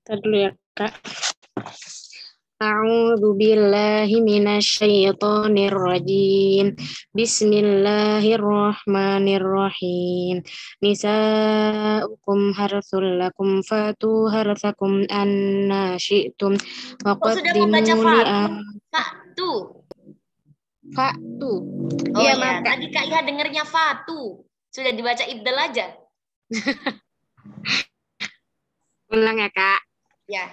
Kita dulu ya, Kak. A'udzu billahi minasyaitonir rajim. Bismillahirrahmanirrahim. Nisa'ukum harsul lakum fatu harsakum anna syi'tum wa sudah mau baca qaddimu fatu. Fatu. Oh iya, maaf, Kak. Tadi Kak Iha dengernya fatu. Sudah dibaca ibdal aja. Ulang ya, Kak. Ya.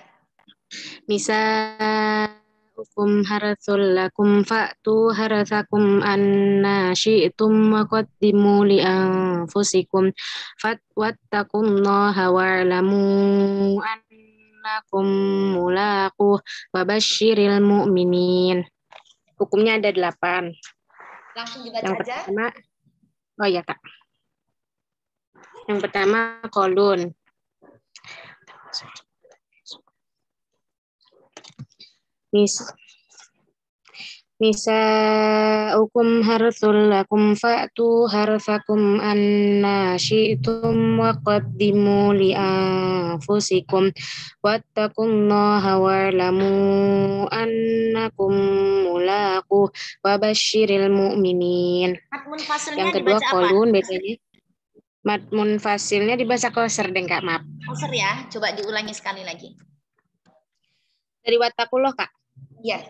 Nisa'ukum harsul lakum fa'tu harsakum anna syi'tum wa qaddimu li anfusikum wattaqullaha wa'lamu annakum mulaquh wa basyiril mu'minin. Hukumnya ada 8. Langsung dibaca yang aja. Pertama, oh ya, Kak. Yang pertama kolun. Nisa'ukum harsul lakum fa'tu harsakum anna syi'tum wa qaddimu li anfusikum wattaqullaha wa'lamu annakum mulaquh wa basyiril mu'minin. Yang kedua kolun bedanya. Mad munfasilnya dibaca qasar deh, Kak, maaf. Qasar ya, coba diulangi sekali lagi. Dari wattaqullah, Kak. Iya.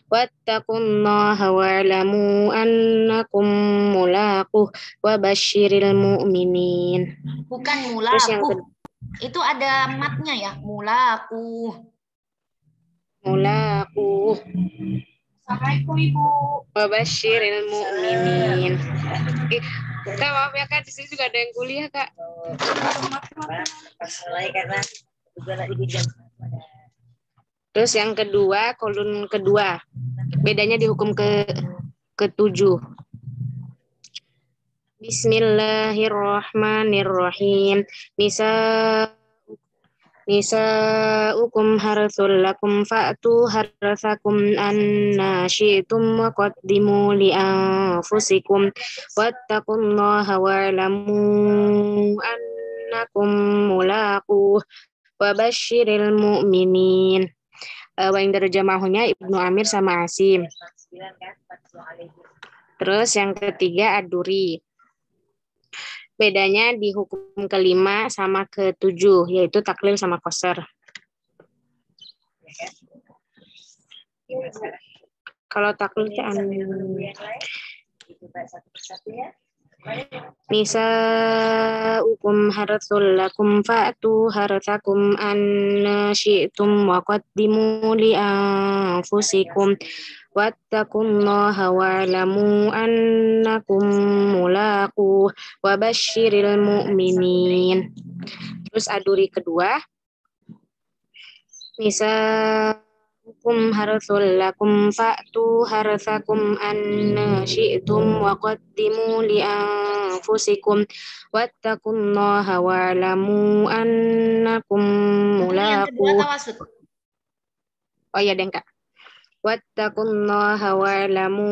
Wattaqullaha wa'lamu annakum mulaquh wa basyiril mu'minin. Bukan mulaquh. Itu ada matnya ya, mulaquh. Mulaquh. Assalamualaikum Ibu. Wa basyiril mu'minin. Kak, maaf ya, Kak, di sini juga ada yang kuliah, Kak. Terus yang kedua, kolon kedua. Bedanya di hukum ke-7. Bismillahirrahmanirrahim. Nisa'ukum harsul lakum fa'tu harsakum anna syi'tum wa qaddimu li anfusikum wattaqullaha wa'lamu annakum mulaquh wa basyiril mu'minin. Yang terjemahnya Ibnu Amir sama Asim. Terus yang ketiga aduri. Bedanya di hukum ke-5 sama ke-7, yaitu taklil sama qasar. Kalau taklil itu Nisa'ukum harsul lakum fa'tu harsakum anna syi'tum wa qaddimu li anfusikum wattaqullaha wa'lamu annakum mulaquh wa basyiril mu'minin. Terus aduri kedua. Nisa'ukum harsul lakum fa'tu harsakum anna syi'tum wa qaddimu li anfusikum wattaqullaha wa'lamu annakum mulaquh. Oh iya, Kak. Wattaqullaha wa'lamu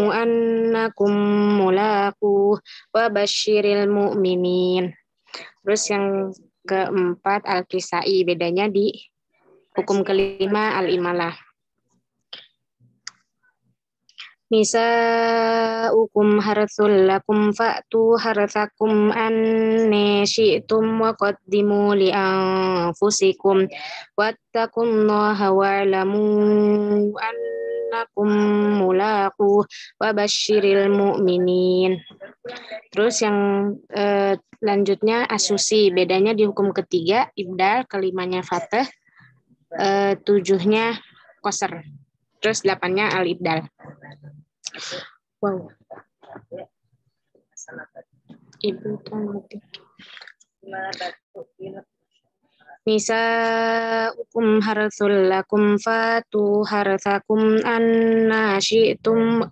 annakum mulaquh wa basyiril mu'minin. Terus yang keempat Al-Kisai, bedanya di hukum ke-5 Al-Imalah. Nisa'ukum harsul lakum fa'tu harsakum anna syi'tum wa qaddimu li anfusikum wattaqullaha wa'lamu annakum mulaquh wa basyiril mu'minin. Terus yang lanjutnya asusi, bedanya di hukum ke-3 ibdal, ke-5-nya fathah, 7-nya qasar. Terus 8-nya al-ibdal. Wow. Ibu cantik. Nisa'ukum harsul lakum fatu harsakum anna syi'tum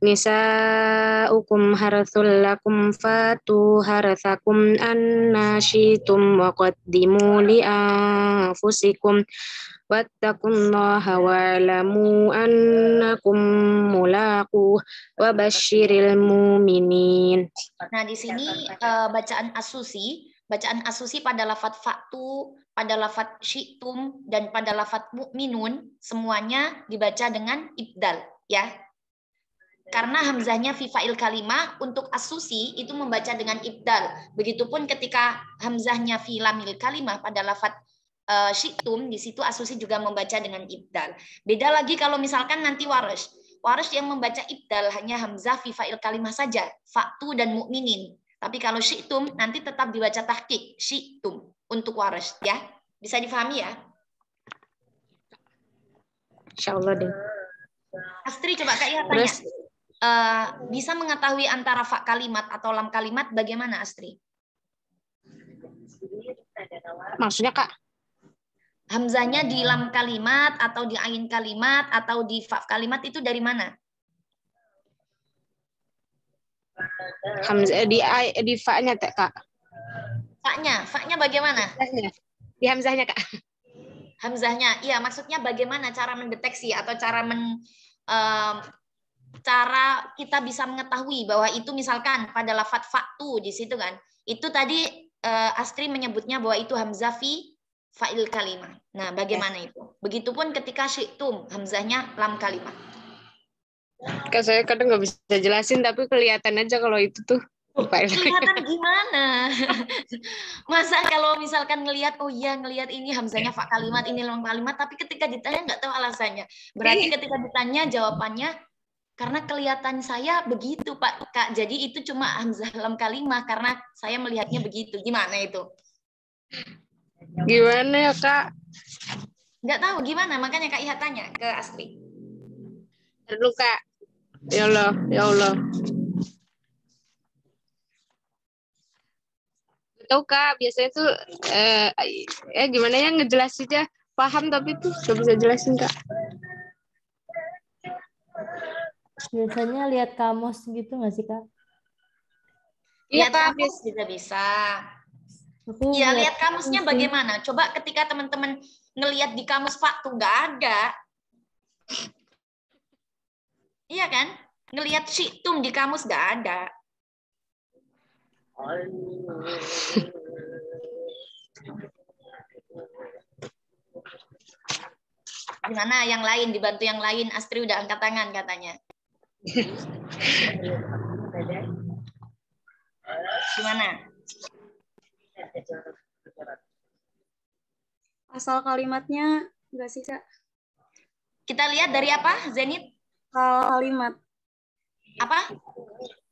Nisa'ukum harsul lakum fatu harsakum anna syi'tum wa qaddimu li anfusikum wattaqullaha wa'lamu annakum mulaquh wa basyiril mu'minin. Nah, di sini bacaan asusi pada lafadz faktu, pada lafadz syi'tum, dan pada lafadz mu'minun semuanya dibaca dengan ibdal, ya. Karena hamzahnya fi fa'il kalimah, untuk asusi itu membaca dengan ibdal. Begitupun ketika hamzahnya fi lamil kalimah pada lafadz syi'tum, di situ asusi juga membaca dengan ibdal. Beda lagi kalau misalkan nanti Warsh. Warsh yang membaca ibdal hanya hamzah fi fa'il kalimah saja, faktu dan mu'minin. Tapi kalau syi'tum nanti tetap dibaca tahqiq, syi'tum untuk Warsh, ya. Bisa difahami ya? Insyaallah deh. Astri, coba Kak Iha tanya. Bisa mengetahui antara fa kalimat atau lam kalimat bagaimana, Astri? Maksudnya Kak? Hamzahnya di lam kalimat atau di ain kalimat atau di fa kalimat itu dari mana? Hamzah di fa-nya Kak. Fa-nya bagaimana? Di hamzahnya Kak. Hamzahnya, iya, maksudnya bagaimana cara mendeteksi atau cara kita bisa mengetahui bahwa itu misalkan pada lafadz faktu di situ kan. Itu tadi Astri menyebutnya bahwa itu hamzah fi fa'il kalimah. Nah, bagaimana itu? Begitupun ketika syi'tum, hamzahnya lam kalimah. Kak, saya kadang nggak bisa jelasin tapi kelihatan aja kalau itu tuh. Kelihatan gimana? Masa kalau misalkan ngelihat, oh iya ngelihat ini hamzahnya fa kalimat, ini lam kalimat, tapi ketika ditanya nggak tahu alasannya. Berarti ketika ditanya jawabannya karena kelihatan saya begitu Pak Kak. Jadi itu cuma hamzah lam kalimah karena saya melihatnya begitu. Gimana itu? Gimana ya Kak? Nggak tahu gimana, makanya Kak Iha tanya ke Astri. Dulu Kak. Ya Allah, ya Allah. Tahu Kak, biasanya tuh gimana ya ngejelasinnya, paham tapi tuh nggak bisa jelasin Kak. Biasanya lihat kamus gitu nggak sih Kak? Lihat kamus juga bisa. Iya, lihat kamusnya bagaimana? Coba ketika teman-teman ngelihat di kamus faktu nggak ada. Iya kan? Ngelihat syi'tum di kamus nggak ada. Gimana yang lain? Dibantu yang lain. Astri udah angkat tangan katanya. Gimana? Asal kalimatnya enggak sih, Kak? Kita lihat dari apa, Zenit? Asal kalimat. Apa?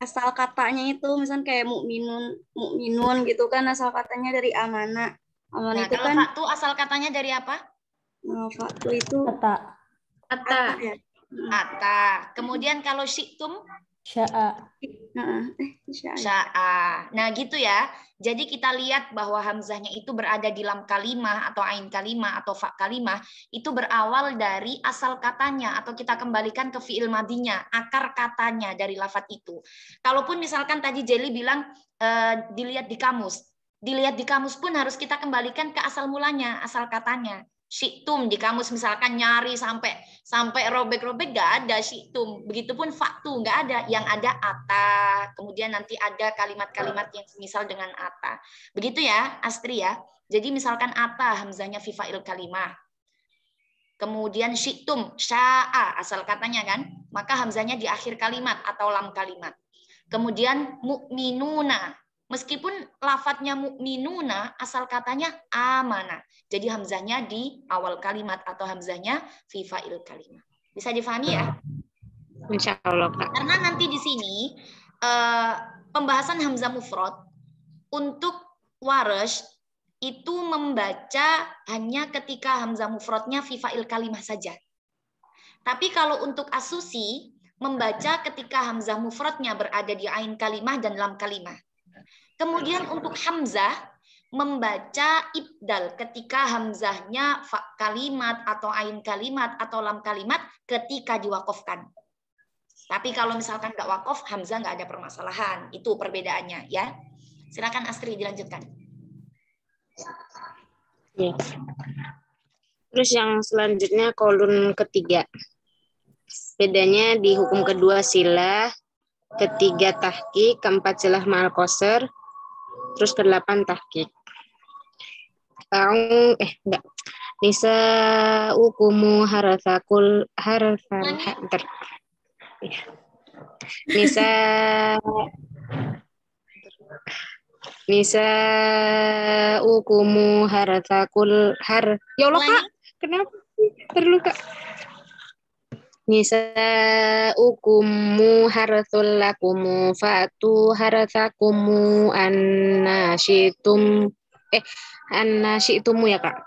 Asal katanya itu misalnya kayak mukminun gitu kan, asal katanya dari amanah. Amanah Nah, itu kalau kan faktu asal katanya dari apa? faktu itu Kata. ata ya. Ata. Kemudian kalau syi'tum? Sya'a. Sya'a. Nah, gitu ya. Jadi kita lihat bahwa hamzahnya itu berada di lam kalimah atau ain kalimah atau fa kalimah itu berawal dari asal katanya atau kita kembalikan ke fi'il madinya, akar katanya dari lafadz itu. Kalaupun misalkan tadi Jelly bilang dilihat di kamus. Dilihat di kamus pun harus kita kembalikan ke asal mulanya, asal katanya. Syi'tum di kamus misalkan nyari sampai robek-robek nggak ada syi'tum. Begitupun faktu nggak ada, yang ada ata. Kemudian nanti ada kalimat-kalimat yang semisal dengan ata. Begitu ya, Astri ya. Jadi misalkan ata hamzahnya fi fa'il kalimah. Kemudian syi'tum sya'a asal katanya kan, maka hamzahnya di akhir kalimat atau lam kalimat. Kemudian mu'minuna. Meskipun lafadznya mu'minuna, asal katanya amanah. Jadi hamzahnya di awal kalimat atau hamzahnya fi fa'il kalimat. Bisa difahami ya? Insya Allah Kak. Karena nanti di sini pembahasan hamzah mufrad untuk Warsh itu membaca hanya ketika hamzah mufradnya fi fa'il kalimah saja. Tapi kalau untuk asusi membaca ketika hamzah mufradnya berada di ain kalimah dan lam kalimah. Kemudian untuk hamzah membaca ibdal ketika hamzahnya fa kalimat atau ain kalimat atau lam kalimat ketika diwakofkan. Tapi kalau misalkan nggak wakof, hamzah nggak ada permasalahan. Itu perbedaannya ya. Silakan Astri dilanjutkan. Terus yang selanjutnya kolon ketiga. Bedanya di hukum kedua sila, ketiga tahqiq, keempat silah ma'al qasr, terus ke-8 tahqiq. Enggak. Nisa'ukumu harathakul harathan. Bentar. Nisa'ukumu harathakul Ya Allah, Kak. Kenapa sih? Terluka. Nisa'ukumu harathul lakumu fa'tu harathakumu annasyitum ya, Kak.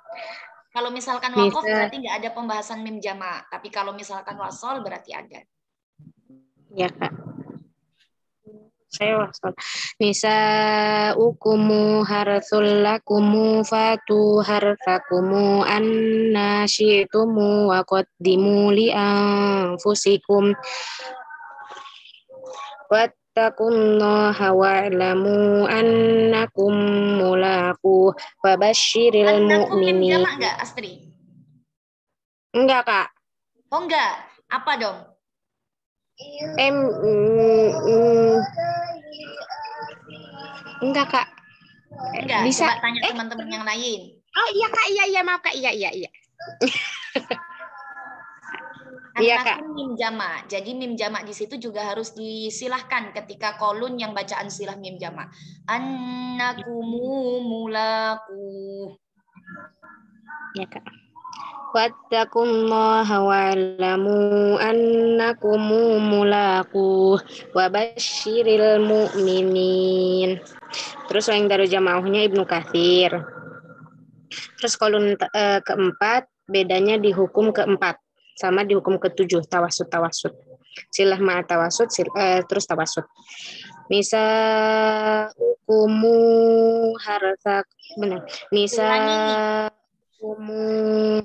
Kalau misalkan wakof berarti nggak ada pembahasan mim jama'. Tapi kalau misalkan wasol berarti ada. Ya, Kak. Saya wasol. Nisa'ukumu harathul lakumu fatu harathakumu annasyitumu wa qaddimu li anfusikum wattaqullaha wa'lamu annakum mulaqu wa basyiril Annakum mim mu'minin. jama' nggak, Astri? Enggak, Kak. Oh enggak. Apa dong? Enggak, Kak. Enggak, Bisa. coba tanya teman-teman yang lain. Oh iya, Kak, iya maaf, Kak, iya. Iya, Kak. Annakum mim jama'. Jadi mim jama' di situ juga harus disilahkan ketika kolun yang bacaan silah mim jama'. Annakumu mulaqu. Ya, Kak. Wattaqullaha wa'lamu annakumu mulaqu wa basyiril mu'minin. Terus yang dari jama'ahnya Ibnu Katsir. Terus kolon keempat bedanya di hukum keempat sama di hukum ketujuh tawasud. Silah ma tawasud terus tawasud. Nisa'ukumu harathak benar.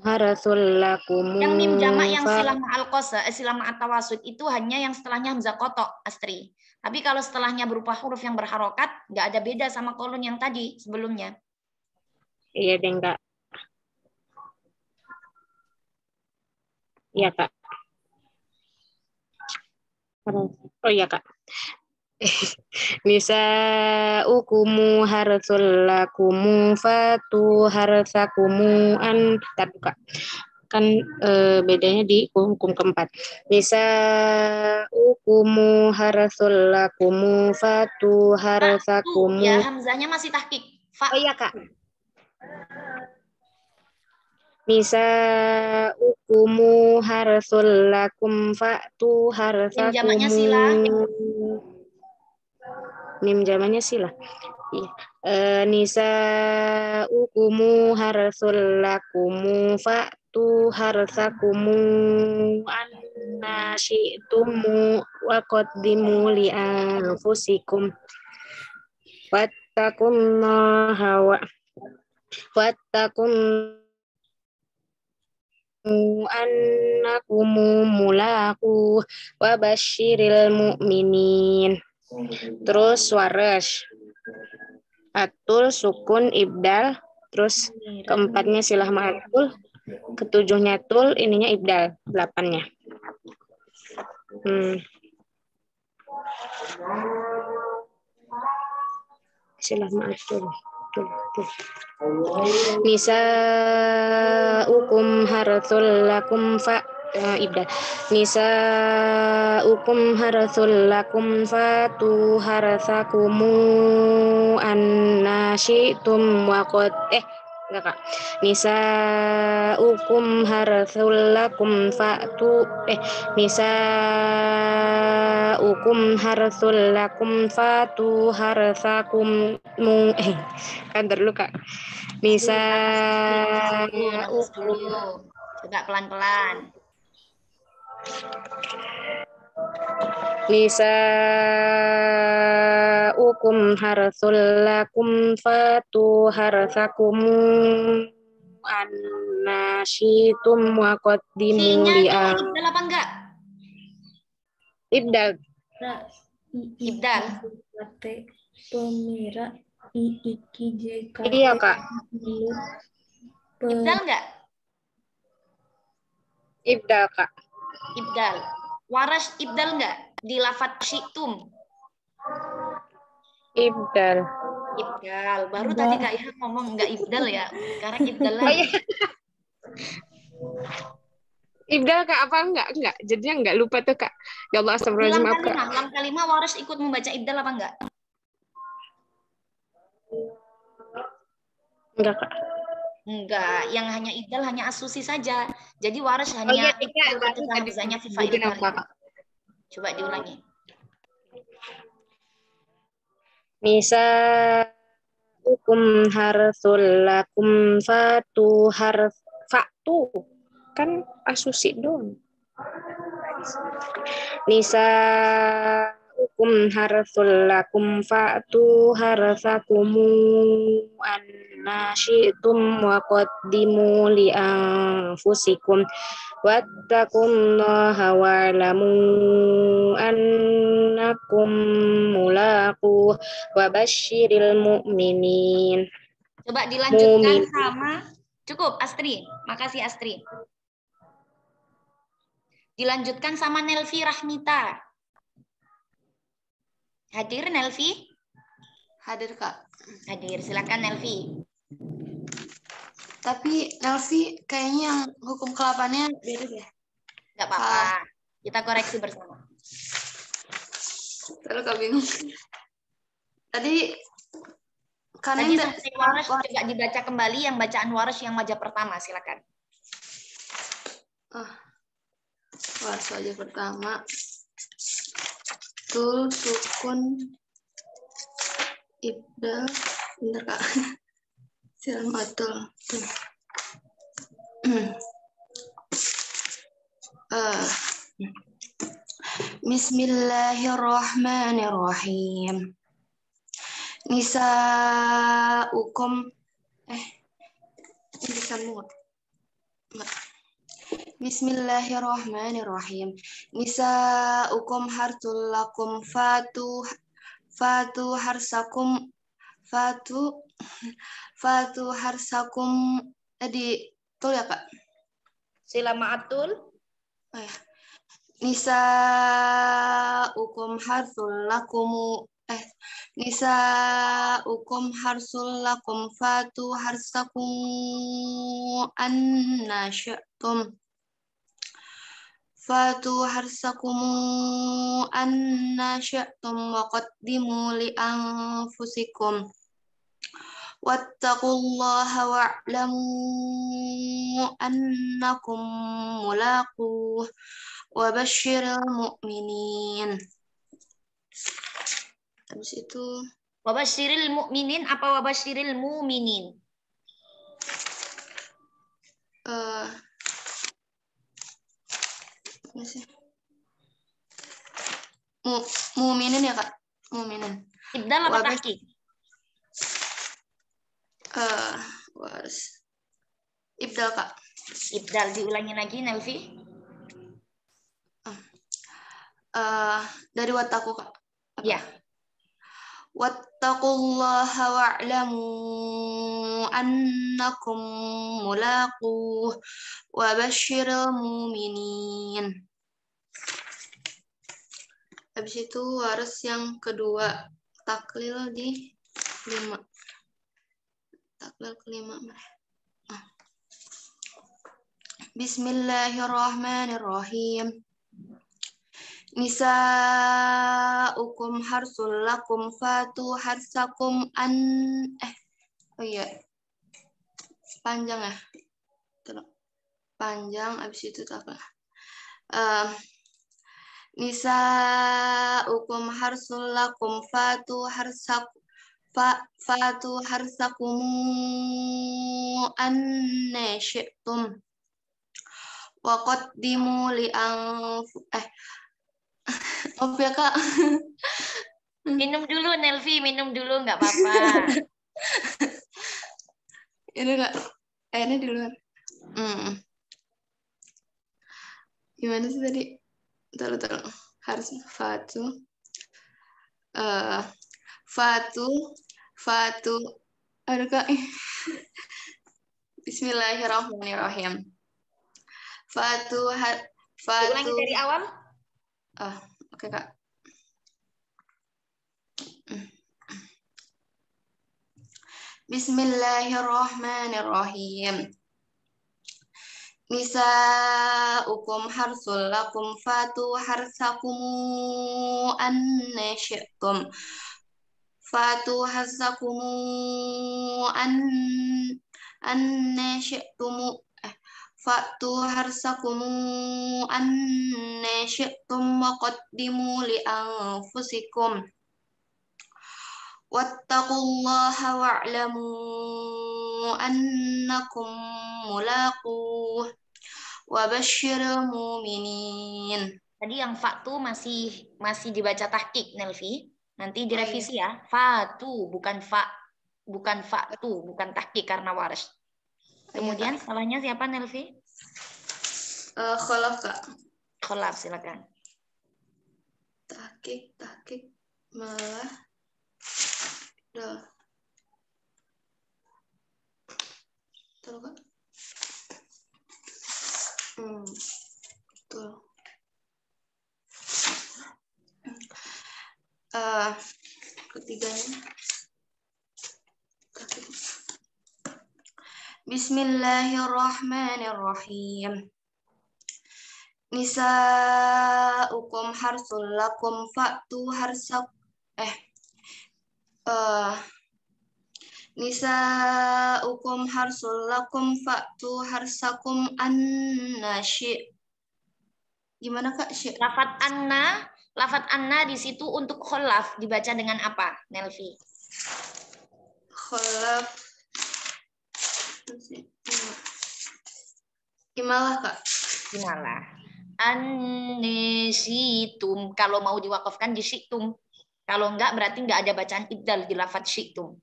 Harathul lakumu. Yang mim jama' yang silah ma'al qasr, silah ma'at tawasud itu hanya yang setelahnya hamzah qotok, Astri. Tapi kalau setelahnya berupa huruf yang berharokat, nggak ada beda sama kolon yang tadi sebelumnya. Iya, deh, enggak. Iya, Kak. Oh iya, Kak. Nisa'ukumu harthul lakumu fatu harthakumu tapi, Kak. Kan bedanya di hukum keempat. Nisa'ukumu harthul lakumu fatu harthakumu. Ya, hamzahnya masih tahqiq. Oh iya, Kak. Nisa'ukumu harthul lakum fatu harthakumu. Mim jamaknya sila. Mim jamaknya sila. Iya. Nisa'ukumu harthul lakumu fatu harthakumu annasyi'tumu wa qaddimu li anfusikum wattaqullaha annakumu mulaqu wa basyiril mu'minin. Terus waras atul sukun ibdal, terus keempatnya silah ma'atul, ketujuhnya tul, ininya ibdal, 8-nya. Silah ma'atul. Nisa'ukum harthul lakum ibda. Nisa'ukum harthul lakum fatu harthakumu annasyi'tum wa qad enggak, Kak. Nisa'ukum harthul lakum fatu nisa'ukum harthul lakum fatu harthakum kan dulu, Kak. Nisa'ukum. Coba pelan-pelan. Nisa'ukum harthul lakum fatu harthakum annasyitum wa qaddimu li'a. Ibdal apa enggak? Ibdal. Ibdal. Pemira IIKJK. Iya, Kak. Ibdal enggak? Ibdal, Kak. Ibdal. Waras ibdal nggak? Di lafadz syi'tum. Ibdal. Ibdal. Baru Enggak. tadi Kak Ilham ngomong nggak ibdal ya. Sekarang ibdal Oh iya. lagi. Ibdal, Kak, apa enggak? Enggak. Jadinya enggak lupa tuh, Kak. Ya Allah, Di astagfirullahaladzim, lam maaf, Kak. kalimah. Lam kalimah waras ikut membaca ibdal apa enggak? Enggak, Kak. Enggak. Yang hanya ibdal hanya asusi saja. Jadi waras Oh iya, hanya tiga. ibdal Tadi ketika hamzahnya fi fa'il sebutin apa, kalimah. Kak? Coba diulangi. Nisa'ukum harsul lakum fatu kan asusi dong. Nisa'ukum harsul lakum fatu harsakumu anna syi'tum wa qaddimu li anfusikum wattaqullaha wa'lamu annakum mulaquh wa basyiril mu'minin. Coba dilanjutkan sama. Cukup, Astri. Makasih, Astri. Dilanjutkan sama Nelvi Rahmita. Hadir, Nelvi? Hadir, Kak. Hadir, silakan Nelvi. Tapi Nelvi kayaknya yang hukum ke-8-nya beda deh. Nggak apa-apa. Kita koreksi bersama. Terus Kak bingung. Tadi Tadi selesai waras, coba dibaca kembali yang bacaan waras yang wajah pertama, silakan. Waras wajah pertama. Tul, sukun, ibdal. Bentar, Kak. Silam atul. Bismillahirrahmanirrahim. Nisa'ukum ini disambung. Bismillahirrahmanirrahim. Nisa'ukum harsul lakum fatu harsakum fatu harsakum tadi betul ya, Kak? Sila ma'atul. Oh, ya. Nisa'ukum harsul lakum Nisa'ukum harsul lakum fatu harsakum anna syi'tum wa qaddimu li anfusikum wattaqullaha wa'lamu annakum mulaquh wa basyiril mu'minin. Habis itu Wabasyiril mu'minin apa wabasyiril mu'minin? Apa sih? Mu'minin ya, Kak? Mu'minin. Ibdal apa tahqiq? Waras. Ibdal, Kak. Ibdal, diulangi lagi, Nelvi. Dari wattaku, Kak. Apa? Ya. Wattaqullaha wa'lamu annakum mulaquh wa basyiril mu'minin. Habis itu waras yang kedua, taklil di 5. Taklil ke-5. Bismillahirrahmanirrahim. Nisa'ukum harsul lakum fatu harsakum oh iya. Panjang ya. Panjang habis itu apa? Nisa'ukum harsul lakum fatu harsakum anna syi'tum wa qaddimu li Maaf ya, Kak. Minum dulu, Nelvi. Minum dulu, nggak apa-apa. Ini Kak. Ini di luar. Gimana sih tadi? Taruh. Harus fatu. Aduh, Kak. Bismillahirrahmanirrahim. Diulangi dari awal. Oke, Kak. Bismillahirrahmanirrahim. Nisa'ukum harsul lakum fatu harsakum anna syi'tum. Fatu harsakum anna syi'tum. Fatu harsakum anna syi'tum wa qaddimu li anfusikum. Wattaqullaha wa'lamu annakum mulaquh wa basyiril mu'minin. Tadi yang fatu masih dibaca tahqiq, Nelvi. Nanti direvisi ya. Fatu bukan fatu, bukan tahqiq karena waris. Kemudian salahnya siapa, Nelvi? Kholaf, Kak. Kholaf, silakan. Tahqiq malah dah. Betul, Kak? Betul. Ketiganya. Bismillahirrahmanirrahim. Nisa'ukum harsul lakum fa'tu harsak Nisa'ukum harsul lakum fa'tu harsakum anna syi'. Gimana, Kak? Lafat anna di situ untuk kholaf dibaca dengan apa, Nelvi? Kholaf imalah, Kak. Imalah. Anisitum. Kalau mau diwakafkan di syi'tum. Kalau enggak berarti enggak ada bacaan ibdal di lafat syi'tum.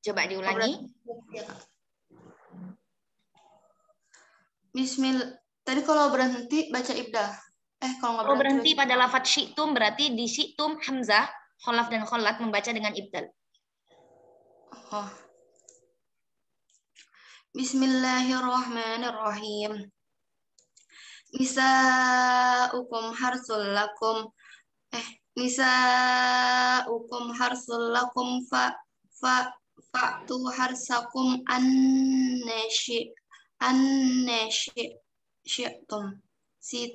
Coba diulangi. Bismillah. Tadi kalau berhenti baca ibdal. Kalau berhenti pada lafat syi'tum berarti di syi'tum hamzah, kholaf dan kholat membaca dengan ibdal. Bismillahirrahmanirrahim. Nisa'ukum harsul lakum Nisa'ukum harsul lakum fa'tu harsakum anna syi'tum.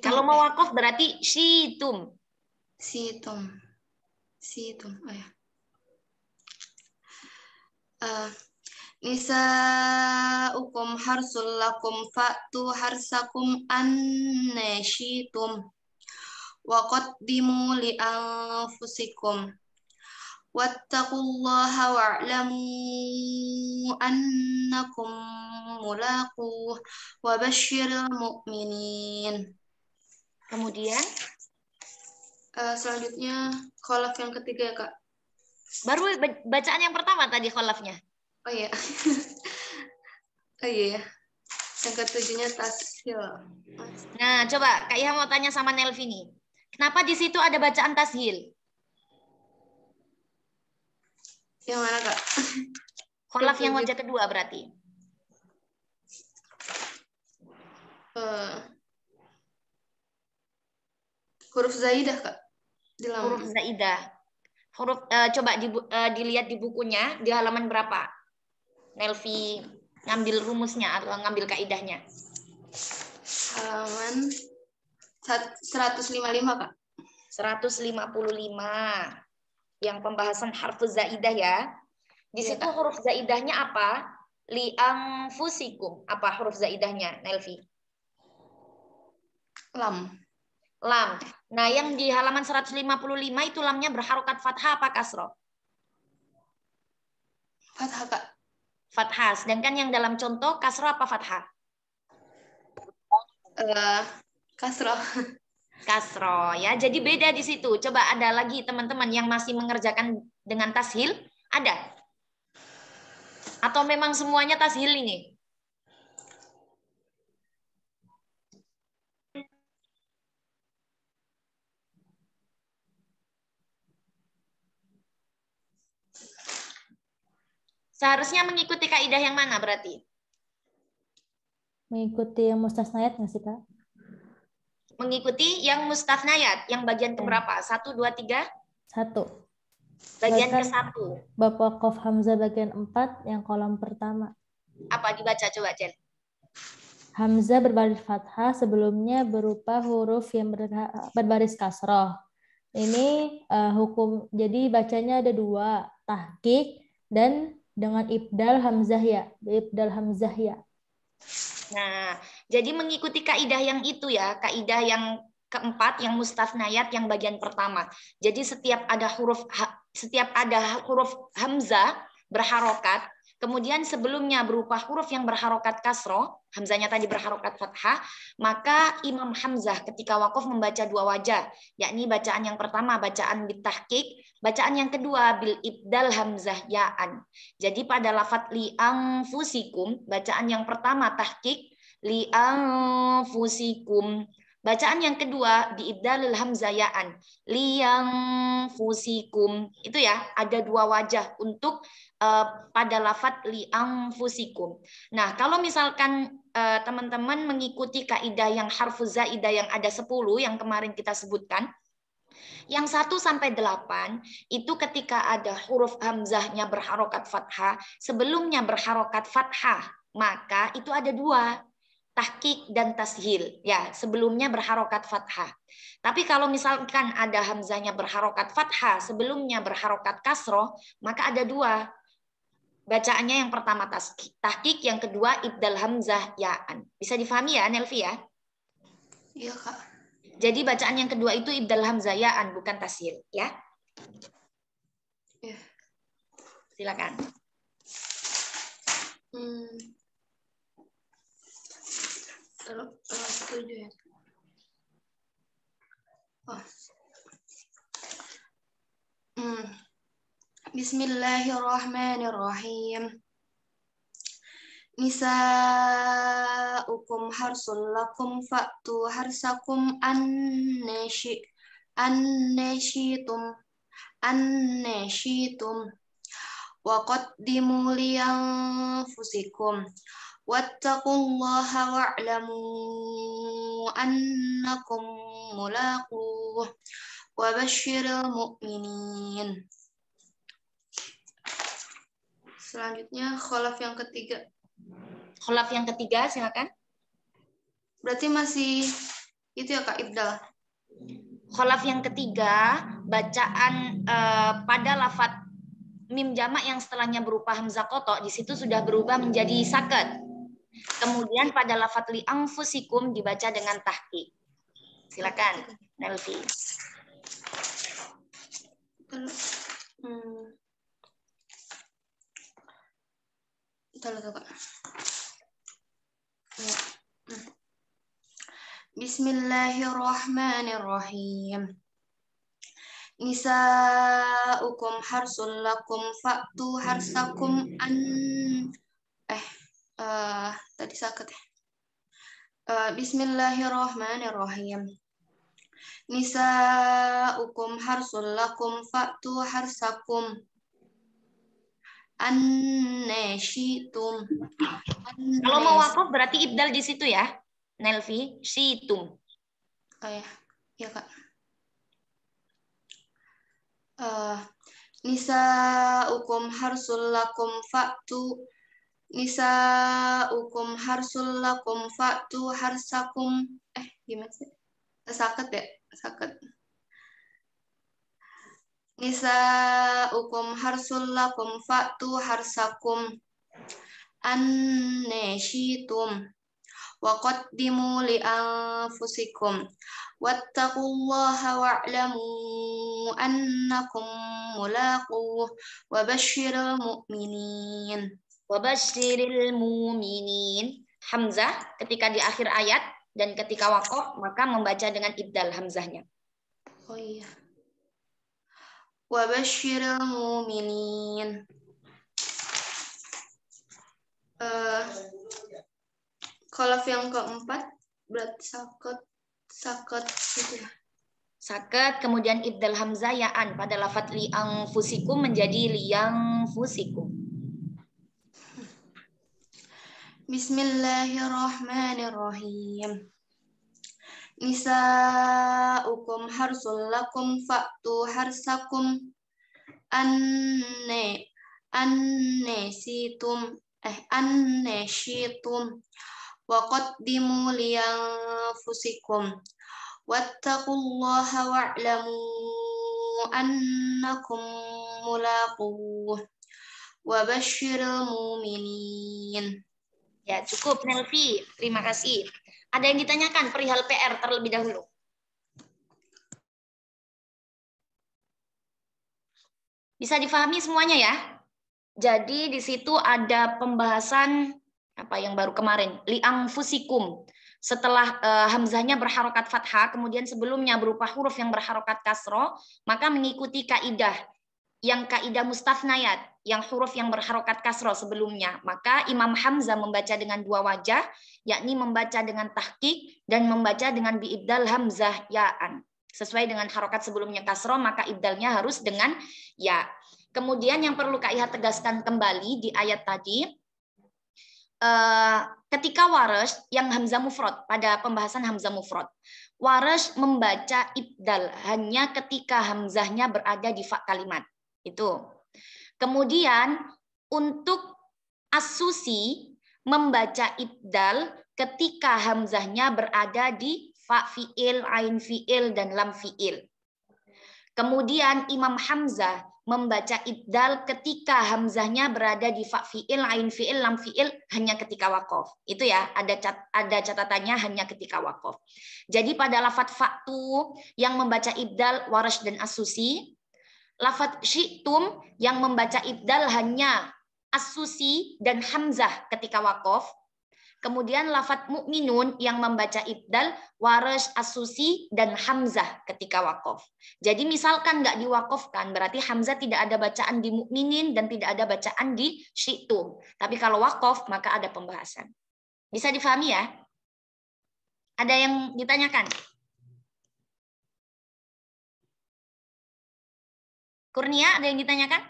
Kalau mau wakaf berarti syi'tum. Syi'tum. Nisa'ukum harsul lakum fa'tu harsakum anna syi'tum wa qaddimu li anfusikum wattaqullaha wa'lamu annakum mulaquh wa basyiril mu'minin. Kemudian selanjutnya kholaf yang ketiga, Kak. Baru bacaan yang pertama tadi kholafnya. Oh iya. Yang ketujuhnya tashil. Nah, coba Kak Iha mau tanya sama Nelvi nih. Kenapa di situ ada bacaan tashil? Yang mana, Kak? Kholaf yang wajah kedua berarti. Huruf zaidah, Kak. Huruf zaidah. Coba dilihat di bukunya di halaman berapa? Nelvi ngambil rumusnya atau ngambil kaidahnya? Halaman 155, Kak. 155. Yang pembahasan harfuz zaidah ya. Di situ huruf zaidahnya apa? Li anfusikum. Apa huruf zaidahnya, Nelvi? Lam. Nah, yang di halaman 155 itu lamnya berharokat fathah apa kasroh? Fathah, Kak. Fathah. Sedangkan yang dalam contoh kasroh apa fathah? Kasroh. Kasroh ya. Jadi beda di situ. Coba ada lagi teman-teman yang masih mengerjakan dengan tashil? Ada? Atau memang semuanya tashil ini? Seharusnya mengikuti kaidah yang mana berarti? Mengikuti yang mustasnayat nggak sih, Kak? Mengikuti yang mustafnayat, yang bagian keberapa? 1, 2, 3? 1. Bagian Bahkan ke-1. bab waqaf hamzah bagian 4 yang kolom pertama. Apa dibaca coba, Cel? Hamzah berbaris fathah sebelumnya berupa huruf yang berbaris kasroh. Ini hukum, jadi bacanya ada 2, tahqiq dan dengan ibdal hamzah ya. Ibdal hamzah ya. Nah, jadi mengikuti kaidah yang itu ya, kaidah yang keempat, yang mustafnayat, yang bagian pertama. Jadi setiap ada huruf hamzah berharokat, kemudian sebelumnya berupa huruf yang berharokat kasroh, hamzahnya tadi berharokat fathah, maka Imam Hamzah ketika waqaf membaca 2 wajah, yakni bacaan yang pertama bacaan bitahqiq, bacaan yang kedua bil ibdal hamzah ya'an. Jadi pada lafadz li'anfusikum, bacaan yang pertama tahqiq li'anfusikum. Bacaan yang kedua di ibdalil hamzah ya'an li'anfusikum. Itu ya, ada 2 wajah untuk pada lafadz li'anfusikum. Nah, kalau misalkan teman-teman mengikuti kaidah yang harfu zaidah yang ada 10 yang kemarin kita sebutkan, yang 1 sampai 8 itu ketika ada huruf hamzahnya berharokat fathah, sebelumnya berharokat fathah, maka itu ada 2, tahqiq dan tashil. Ya, sebelumnya berharokat fathah. Tapi kalau misalkan ada hamzahnya berharokat fathah, sebelumnya berharokat kasroh, maka ada 2. Bacaannya yang pertama tahqiq, yang kedua ibdal hamzah ya'an. Bisa difahami ya, Nelvi ya? Iya, Kak. Jadi bacaan yang kedua itu ibdal hamzah ya'an, bukan tashil, ya. Iya. Silakan. Setuju ya. Bismillahirrahmanirrahim. Nisa'ukum harsul lakum fa'tu harsakum anneshitum wa qaddimu liyanfusikum wattaqullaha wa'lamu annakum mulaquh wa basyiril mu'minin. Selanjutnya kholaf yang ketiga. Kholaf yang ketiga, silakan. Berarti masih itu ya Kak, ibdal. Kholaf yang ketiga, bacaan pada lafadz mim jamak yang setelahnya berupa hamzah qoto, di situ sudah berubah menjadi sakat. Kemudian pada lafadz li anfusikum dibaca dengan tahqiq. Silakan, Nelvi. Bismillahirrahmanirrahim. Nisa'ukum harsul lakum fa'tu harsakum tadi sakit ya. Bismillahirrahmanirrahim. Nisa'ukum harsul lakum fa'tu harsakum anneshitum. Kalau mau waqaf berarti ibdal di situ ya, Nelvi. Shitum. Oh ya, ya Kak. Nisa'ukum harsul lakum fa'tu harsakum gimana sih? Saket ya? Saket. Nisa'ukum harsul lakum fa'tu harsakum anneshitum wa qaddimu li anfusikum wattaqullaha wa'lamu annakum mulaquh wa basyiril mu'minin. Wa basyiril mu'minin. Hamzah ketika di akhir ayat dan ketika waqaf maka membaca dengan ibdal hamzahnya. Oh iya. Wa basyiril mu'minin. Kholaf yang keempat berarti sakat gitu ya. Sakat, kemudian ibdal hamzah ya'an pada lafadz li anfusikum menjadi liyang fusikum. Bismillahirrahmanirrahim. Nisa'ukum harsul lakum fa'tu harsakum anneshitum wa qaddimu liyanfusikum wattaqullaha wa'lamu annakum mulaquh wa basyiril mu'minin. Ya, cukup Nelvi. Terima kasih. Ada yang ditanyakan perihal PR terlebih dahulu? Bisa difahami semuanya ya? Jadi di situ ada pembahasan apa yang baru kemarin, li'anfusikum. Setelah hamzahnya berharokat fathah, kemudian sebelumnya berupa huruf yang berharokat kasroh, maka mengikuti kaidah yang kaidah mustafnayat, yang huruf yang berharokat kasroh sebelumnya. Maka Imam Hamzah membaca dengan dua wajah, yakni membaca dengan tahqiq dan membaca dengan biibdal hamzah ya'an. Sesuai dengan harokat sebelumnya kasroh, maka ibdalnya harus dengan ya. Kemudian yang perlu Kak Iha tegaskan kembali di ayat tadi, ketika Warash yang hamzah mufrad, pada pembahasan hamzah mufrad, Warash membaca ibdal hanya ketika hamzahnya berada di fa kalimat. Itu. Kemudian untuk As-Susi membaca ibdal ketika hamzahnya berada di fa fi'il, ain fi'il, dan lam fi'il. Kemudian Imam Hamzah membaca ibdal ketika hamzahnya berada di fa fi'il, ain fi'il, lam fi'il hanya ketika waqaf. Itu ya, ada catatannya hanya ketika waqaf. Jadi pada lafadz fa'tu yang membaca ibdal Warash dan As-Susi, lafadz syi'tum yang membaca ibdal hanya As-Susi dan Hamzah ketika waqaf. Kemudian lafadz mu'minun yang membaca ibdal Warash, As-Susi, dan Hamzah ketika waqaf. Jadi misalkan nggak diwaqafkan, berarti Hamzah tidak ada bacaan di mu'minin dan tidak ada bacaan di syi'tum. Tapi kalau waqaf, maka ada pembahasan. Bisa difahami ya? Ada yang ditanyakan? Kurnia, ada yang ditanyakan?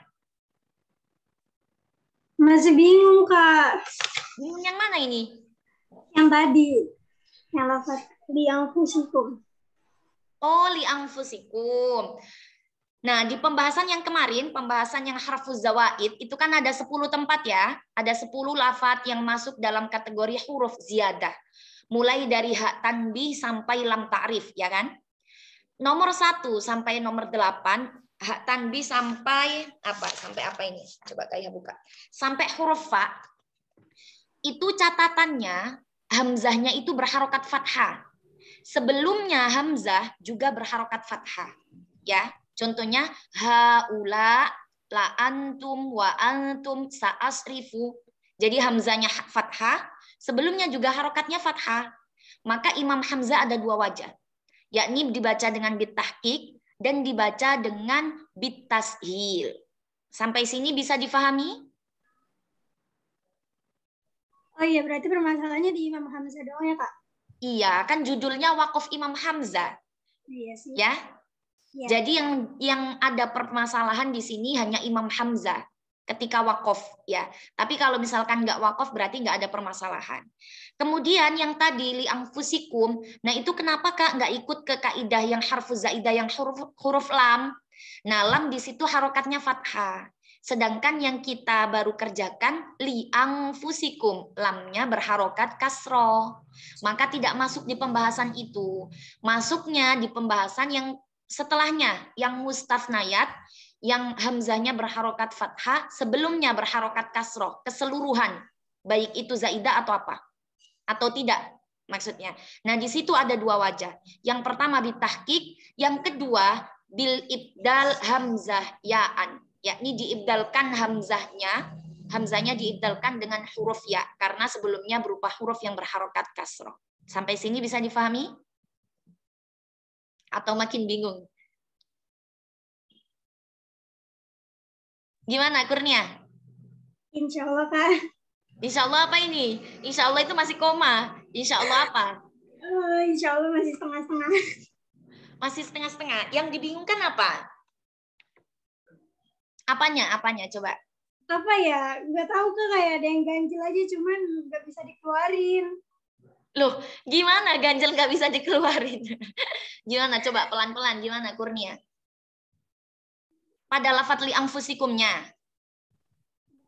Masih bingung, Kak. Bingung yang mana ini? Yang tadi. Yang lafaz li'anfusikum. Oh, li'anfusikum. Nah, di pembahasan yang kemarin, pembahasan yang harfuz zawaid, itu kan ada 10 tempat ya. Ada 10 lafaz yang masuk dalam kategori huruf ziyadah. Mulai dari hak tanbih sampai lam ta'rif, ya kan? Nomor 1 sampai nomor 8, hak tanbih sampai apa? Sampai apa ini? Coba kayak buka. Sampai huruf fa. Itu catatannya hamzahnya itu berharokat fathah. Sebelumnya hamzah juga berharokat fathah. Ya, contohnya haula, la antum, wa antum, sa'asrifu. Jadi hamzahnya fathah, sebelumnya juga harokatnya fathah. Maka Imam Hamzah ada dua wajah. Yakni dibaca dengan bitahqiq dan dibaca dengan bitashil. Sampai sini bisa difahami? Oh iya, berarti permasalahannya di Imam Hamzah doang ya, Kak? Iya, kan judulnya Waqaf Imam Hamzah. Iya sih. Ya. Ya. Jadi yang ada permasalahan di sini hanya Imam Hamzah ketika waqaf ya. Tapi kalau misalkan nggak waqaf berarti nggak ada permasalahan. Kemudian yang tadi li'anfusikum, nah itu kenapa Kak nggak ikut ke kaidah yang harfuz zaidah yang huruf lam? Nah, lam di situ harokatnya fathah. Sedangkan yang kita baru kerjakan li'anfusikum, lamnya berharokat kasroh. Maka tidak masuk di pembahasan itu. Masuknya di pembahasan yang setelahnya, yang mustafnayat, yang hamzahnya berharokat fathah, sebelumnya berharokat kasroh, keseluruhan. Baik itu zaidah atau apa. Atau tidak maksudnya. Nah, di situ ada dua wajah. Yang pertama bitahqiq, yang kedua bil ibdal hamzah ya'an. Yakni diibdalkan hamzahnya diibdalkan dengan huruf ya, karena sebelumnya berupa huruf yang berharokat kasroh. Sampai sini bisa difahami? Atau makin bingung? Gimana Kurnia? Insya Allah, Kak. Insya Allah apa ini? Insya Allah itu masih koma. Insya Allah apa? Insya Allah masih setengah-setengah. Masih setengah-setengah. Yang dibingungkan apa? Apanya? Coba. apa ya? Nggak tahu Kak, kayak ada yang ganjil aja, cuman nggak bisa dikeluarin. Loh, gimana ganjel nggak bisa dikeluarin? Gimana? Coba pelan-pelan. Gimana, Kurnia? Pada lafadz li anfusikumnya.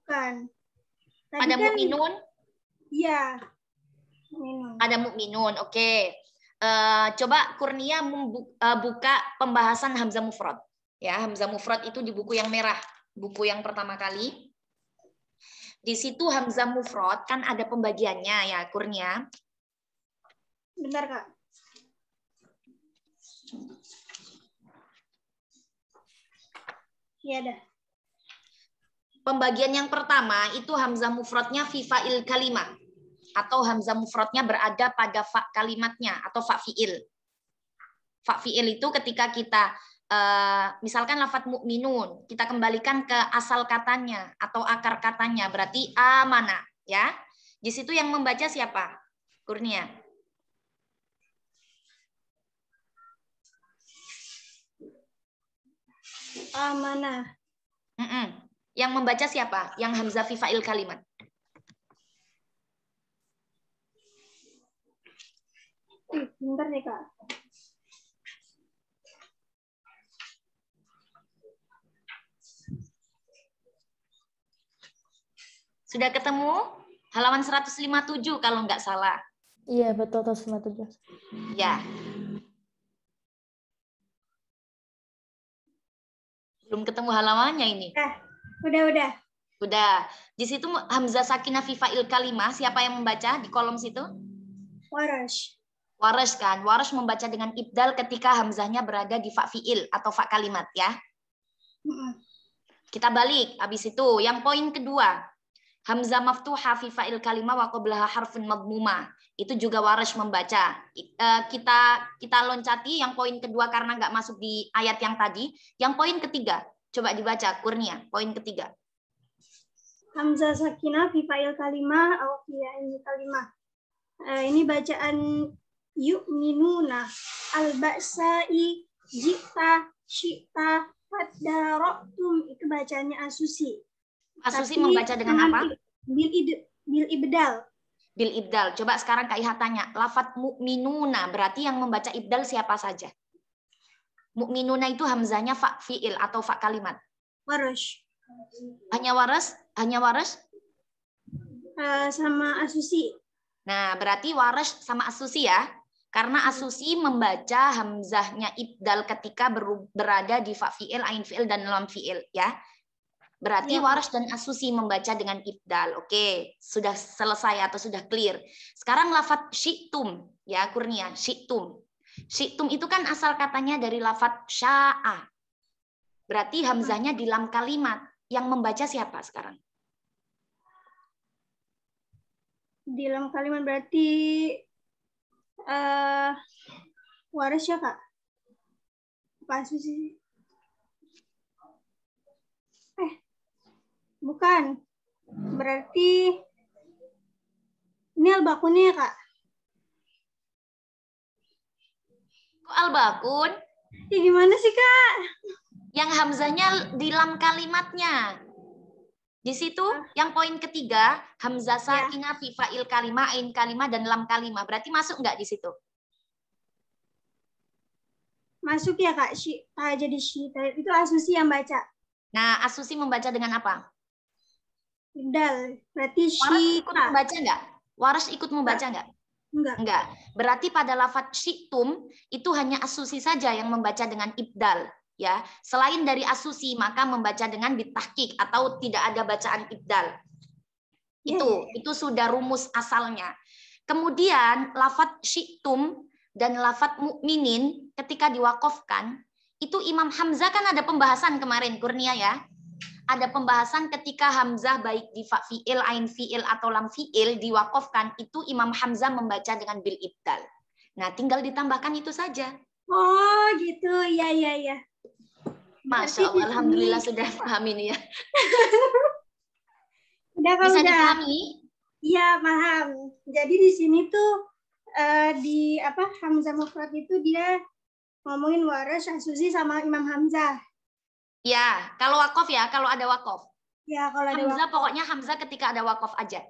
Bukan. Tadi Pada kan, mukminun? iya. Minum. Ada mukminun, oke. Coba Kurnia buka pembahasan Hamzah Mufrad. Ya, Hamzah Mufrad itu di buku yang merah, buku yang pertama kali. Di situ Hamzah Mufrad kan ada pembagiannya ya, Kurnia. Bentar Kak. Iya dah. Pembagian yang pertama itu Hamzah Mufradnya fi fa'il kalimah. Atau Hamzah Mufradnya berada pada fa kalimatnya atau fa fi'il. Fa fi'il itu ketika kita misalkan lafadz mukminun, kita kembalikan ke asal katanya atau akar katanya, berarti amana, ya. Di situ yang membaca siapa? Kurnia. Amanah. Yang membaca siapa? Yang hamzah fi fa'il kalimat. Bentar nih Kak. Sudah ketemu? Halaman 157 kalau nggak salah. Iya, betul, 157. Ya. Belum ketemu halamannya ini. Udah. Udah. Di situ hamzah sakinah fi fa'il kalimah, siapa yang membaca di kolom situ? Warash. Warash kan. Warash membaca dengan ibdal ketika hamzahnya berada di fa fi'il atau fa kalimat ya. Kita balik habis itu. Yang poin kedua. Hamzah maftuha fi fa'il kalimah wa qablaha harfun madmuma. Itu juga Warash membaca. Kita loncati yang poin kedua karena nggak masuk di ayat yang tadi. Yang poin ketiga. Coba dibaca Kurnia. Poin ketiga. Hamzah sakinah fi fa'il kalimah atau fi ini kalimah. Ini bacaan yu'minuna al-ba'sa'i jita syita fadaroktum, itu bacaannya Asusi. Asusi membaca dengan apa? Bil ibdal. Bil ibdal. Coba sekarang Kak Iha tanya. Lafadz mu'minuna berarti yang membaca ibdal siapa saja? Mu'minuna itu hamzahnya fa fi'il atau fa kalimat. Warash. Hanya Warash? Hanya Warash? Sama Asusi. Nah, berarti Warash sama Asusi ya. Karena Asusi membaca hamzahnya ibdal ketika berada di fa fi'il, ain fi'il, dan lam fi'il ya. Berarti Warash dan Asusi membaca dengan ibdal. Oke, sudah selesai atau sudah clear. Sekarang lafadz syi'tum ya Kurnia, syi'tum. Syi'tum itu kan asal katanya dari lafadz sya'a. Berarti hamzahnya di lam kalimat. Yang membaca siapa sekarang? Di lam kalimat berarti Warash ya Kak? Apa Asusi? Bukan. Berarti ini al-bakunnya ya Kak? Kok al-bakun? Ya gimana sih Kak? Yang hamzahnya di lam kalimatnya. Di situ yang poin ketiga, hamzah sakinah fi fa'il kalimah, ain kalimah, dan lam kalimah. Berarti masuk nggak di situ? Masuk ya Kak? Jadi syita. Itu Asusi yang baca. Nah, Asusi membaca dengan apa? Ibdal. Berarti Warash ikut syita. membaca nggak? Warash ikut membaca nggak? Enggak. Berarti pada lafadz syi'tum itu hanya Asusi saja yang membaca dengan ibdal. Ya, selain dari Asusi maka membaca dengan bitahqiq atau tidak ada bacaan ibdal. Itu sudah rumus asalnya. Kemudian lafadz syi'tum dan lafadz mukminin ketika diwakafkan itu Imam Hamzah kan ada pembahasan kemarin Kurnia ya. Ada pembahasan ketika Hamzah baik di fa fi'il, ain fi'il atau lam fi'il diwakafkan itu Imam Hamzah membaca dengan bil ibdal. Nah, tinggal ditambahkan itu saja. Oh, gitu. Iya. Masya Allah, alhamdulillah sudah paham ini ya. Bisa dipahami? Iya, paham. Jadi di sini tuh di Hamzah mufrad itu dia ngomongin Warash, Asusi sama Imam Hamzah. Ya, kalau wakaf ya, kalau ada wakaf. Ya, kalau ada Hamzah wakaf. pokoknya hamzah ketika ada wakof aja.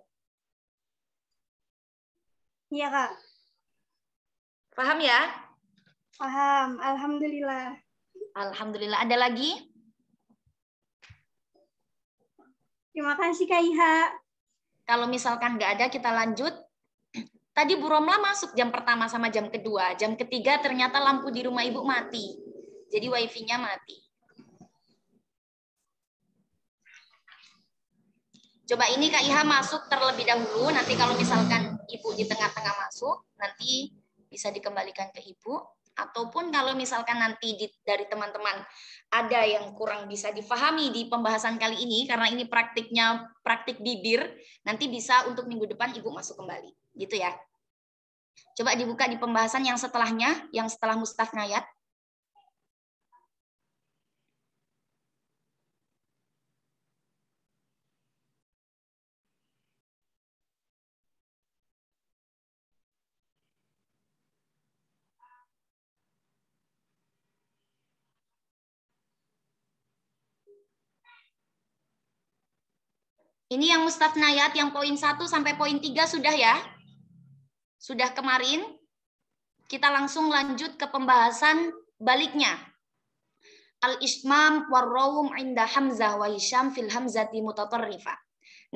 Iya, Kak. Paham ya? Paham. Alhamdulillah. Alhamdulillah. Ada lagi? Terima kasih, Kak Iha. Kalau misalkan nggak ada, kita lanjut. Tadi Bu Romla masuk jam pertama sama jam kedua. Jam ketiga ternyata lampu di rumah Ibu mati. Jadi wifi-nya mati. Coba ini Kak Iha masuk terlebih dahulu. Nanti kalau misalkan Ibu di tengah-tengah masuk, nanti bisa dikembalikan ke Ibu. Ataupun kalau misalkan nanti dari teman-teman ada yang kurang bisa difahami di pembahasan kali ini, karena ini praktik bibir, nanti bisa untuk minggu depan Ibu masuk kembali. Gitu ya. Coba dibuka di pembahasan yang setelahnya, yang setelah mustafnayat. Ini yang mustafnayat, yang poin 1 sampai poin 3 sudah ya? Sudah kemarin. Kita langsung lanjut ke pembahasan baliknya. Al-ismam war-rawm inda Hamzah wa Hisham fil hamzati mutatarrifa.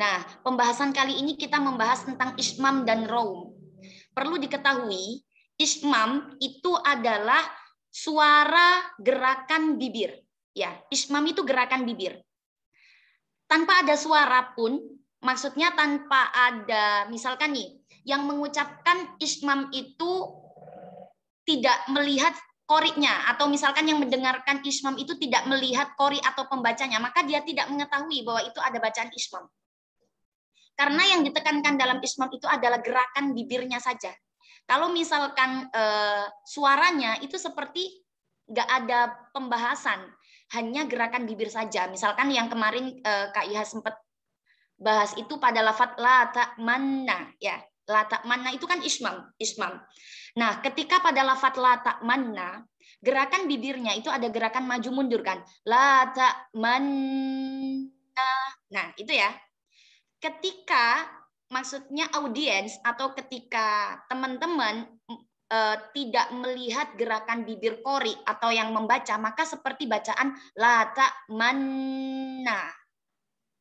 Nah, pembahasan kali ini kita membahas tentang ismam dan raum. Perlu diketahui, ismam itu adalah suara gerakan bibir. Ya, ismam itu gerakan bibir. Tanpa ada suara pun, maksudnya tanpa ada, misalkan nih, yang mengucapkan ismam itu tidak melihat qori'nya, atau misalkan yang mendengarkan ismam itu tidak melihat qori atau pembacanya, maka dia tidak mengetahui bahwa itu ada bacaan ismam. Karena yang ditekankan dalam ismam itu adalah gerakan bibirnya saja. Kalau misalkan suaranya itu seperti nggak ada pembahasan, hanya gerakan bibir saja. Misalkan yang kemarin Kak Iha sempat bahas itu pada lafadz la ta'manna, ya. La ta'manna itu kan ismam. Nah, ketika pada lafadz la ta'manna, gerakan bibirnya itu ada gerakan maju mundur kan. La ta'manna. Nah, itu ya. Ketika maksudnya audiens atau ketika teman-teman tidak melihat gerakan bibir qori atau yang membaca, maka seperti bacaan la ta'manna.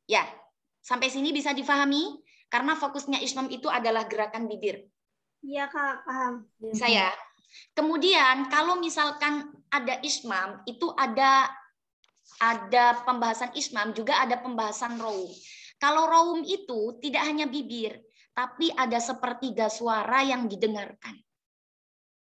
Ya, sampai sini bisa difahami? Karena fokusnya ismam itu adalah gerakan bibir. Iya, Kak, paham. Bisa ya? Kemudian kalau misalkan ada ismam, itu ada pembahasan ismam, juga ada pembahasan raum. Kalau raum itu tidak hanya bibir, tapi ada sepertiga suara yang didengarkan.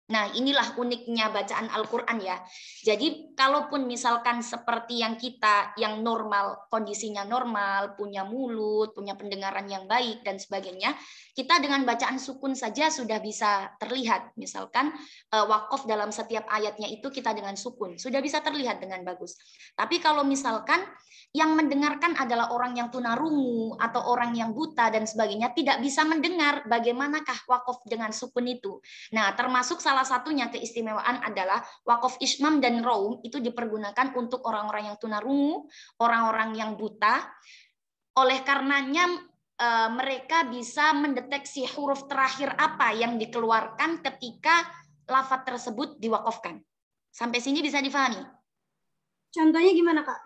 Nah, inilah uniknya bacaan Al-Quran ya. Jadi, kalaupun misalkan seperti yang kita, yang normal, kondisinya normal, punya mulut, punya pendengaran yang baik, dan sebagainya, kita dengan bacaan sukun saja sudah bisa terlihat. Misalkan, wakof dalam setiap ayatnya itu kita dengan sukun. Sudah bisa terlihat dengan bagus. Tapi kalau misalkan yang mendengarkan adalah orang yang tunarungu, atau orang yang buta, dan sebagainya, tidak bisa mendengar bagaimanakah wakof dengan sukun itu. Nah, termasuk salah satunya keistimewaan adalah wakof ismam dan raum itu dipergunakan untuk orang-orang yang tunarungu, orang-orang yang buta. Oleh karenanya mereka bisa mendeteksi huruf terakhir apa yang dikeluarkan ketika lafaz tersebut diwakofkan. Sampai sini bisa difahami? Contohnya gimana, Kak?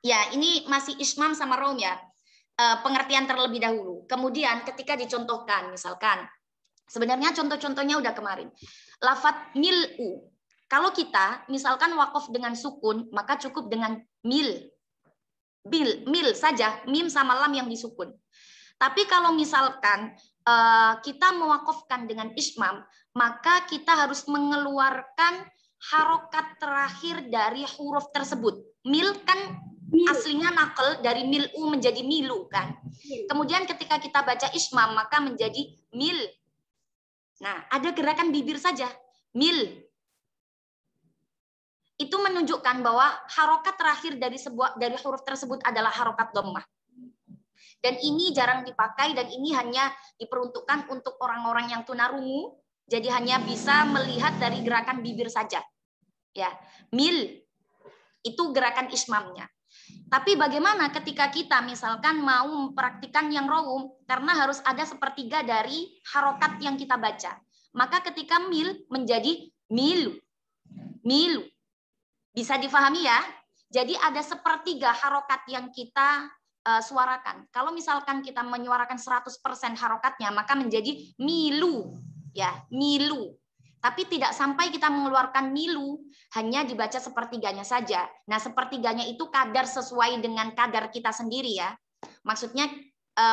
Ya, ini masih ismam sama raum ya. Pengertian terlebih dahulu. Kemudian ketika dicontohkan, misalkan, sebenarnya contoh-contohnya udah kemarin. Lafadz mil'u. Kalau kita misalkan wakof dengan sukun, maka cukup dengan mil. Mil saja, mim sama lam yang disukun. Tapi kalau misalkan kita mewakofkan dengan ismam, maka kita harus mengeluarkan harokat terakhir dari huruf tersebut. Mil kan aslinya nakal dari mil'u menjadi milu kan. Kemudian ketika kita baca ismam, maka menjadi mil. Nah, ada gerakan bibir saja, mil. Itu menunjukkan bahwa harokat terakhir dari huruf tersebut adalah harokat dhammah. Dan ini jarang dipakai, dan ini hanya diperuntukkan untuk orang-orang yang tunarungu, jadi hanya bisa melihat dari gerakan bibir saja. Ya, mil itu gerakan ismamnya. Tapi bagaimana ketika kita misalkan mau mempraktikkan yang raum, karena harus ada sepertiga dari harokat yang kita baca. Maka ketika mil menjadi milu. Milu. Bisa difahami ya? Jadi ada sepertiga harokat yang kita suarakan. Kalau misalkan kita menyuarakan 100% harokatnya, maka menjadi milu. Ya, milu. Tapi tidak sampai kita mengeluarkan milu, hanya dibaca sepertiganya saja. Nah, sepertiganya itu kadar sesuai dengan kadar kita sendiri ya. Maksudnya,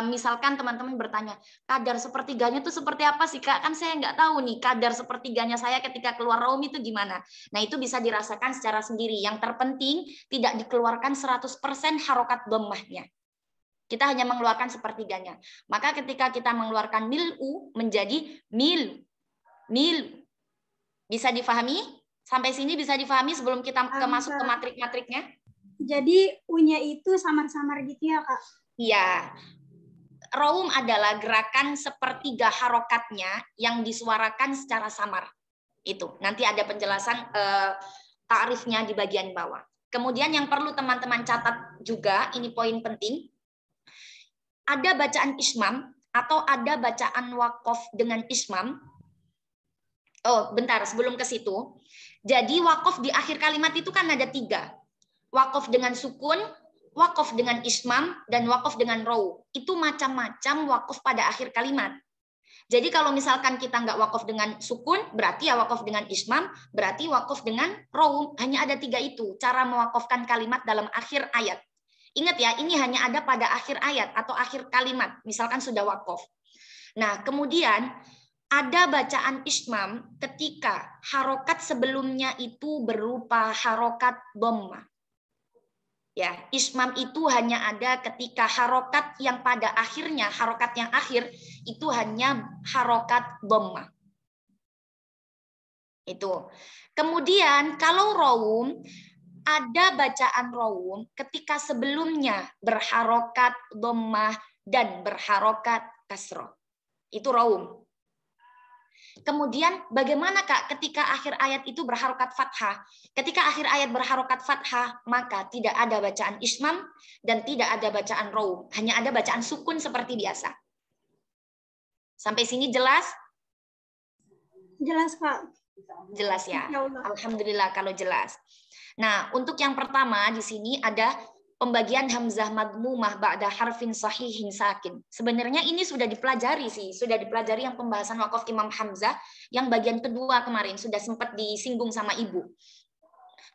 misalkan teman-teman bertanya, kadar sepertiganya itu seperti apa sih Kak? Kan saya nggak tahu nih, kadar sepertiganya saya ketika keluar raum itu gimana. Nah, itu bisa dirasakan secara sendiri. Yang terpenting, tidak dikeluarkan 100% harokat dhammahnya. Kita hanya mengeluarkan sepertiganya. Maka ketika kita mengeluarkan milu, menjadi milu. Milu. Bisa difahami? Sampai sini bisa difahami sebelum kita masuk ke matrik-matriknya? Jadi U-nya itu samar-samar gitu ya, Kak? Iya. Raum adalah gerakan sepertiga harokatnya yang disuarakan secara samar. Itu. Nanti ada penjelasan ta'rifnya di bagian bawah. Kemudian yang perlu teman-teman catat juga, ini poin penting. Ada bacaan ismam atau ada bacaan wakof dengan ismam. Oh, bentar, sebelum ke situ. Jadi wakof di akhir kalimat itu kan ada 3. Wakof dengan sukun, wakof dengan ismam, dan wakof dengan raw. Itu macam-macam wakof pada akhir kalimat. Jadi kalau misalkan kita nggak wakof dengan sukun, berarti ya wakof dengan ismam, berarti wakof dengan raw. Hanya ada 3 itu, cara mewakofkan kalimat dalam akhir ayat. Ingat ya, ini hanya ada pada akhir ayat atau akhir kalimat. Misalkan sudah wakof. Nah, kemudian ada bacaan ismam ketika harokat sebelumnya itu berupa harokat dhammah. Ya, ismam itu hanya ada ketika harokat yang pada akhirnya, harokat yang akhir itu hanya harokat dhammah. Itu. Kemudian kalau raum, ada bacaan raum ketika sebelumnya berharokat dhammah dan berharokat kasroh. Itu raum. Kemudian bagaimana Kak ketika akhir ayat itu berharokat fathah? Ketika akhir ayat berharokat fathah, maka tidak ada bacaan ismam dan tidak ada bacaan raum. Hanya ada bacaan sukun seperti biasa. Sampai sini jelas? Jelas, Kak. Jelas ya? Ya Allah. Alhamdulillah kalau jelas. Nah, untuk yang pertama di sini ada pembagian hamzah madmumah ba'da harfin sahihin sakin. Sebenarnya ini sudah dipelajari sih, sudah dipelajari yang pembahasan wakaf Imam Hamzah yang bagian kedua kemarin sudah sempat disinggung sama Ibu.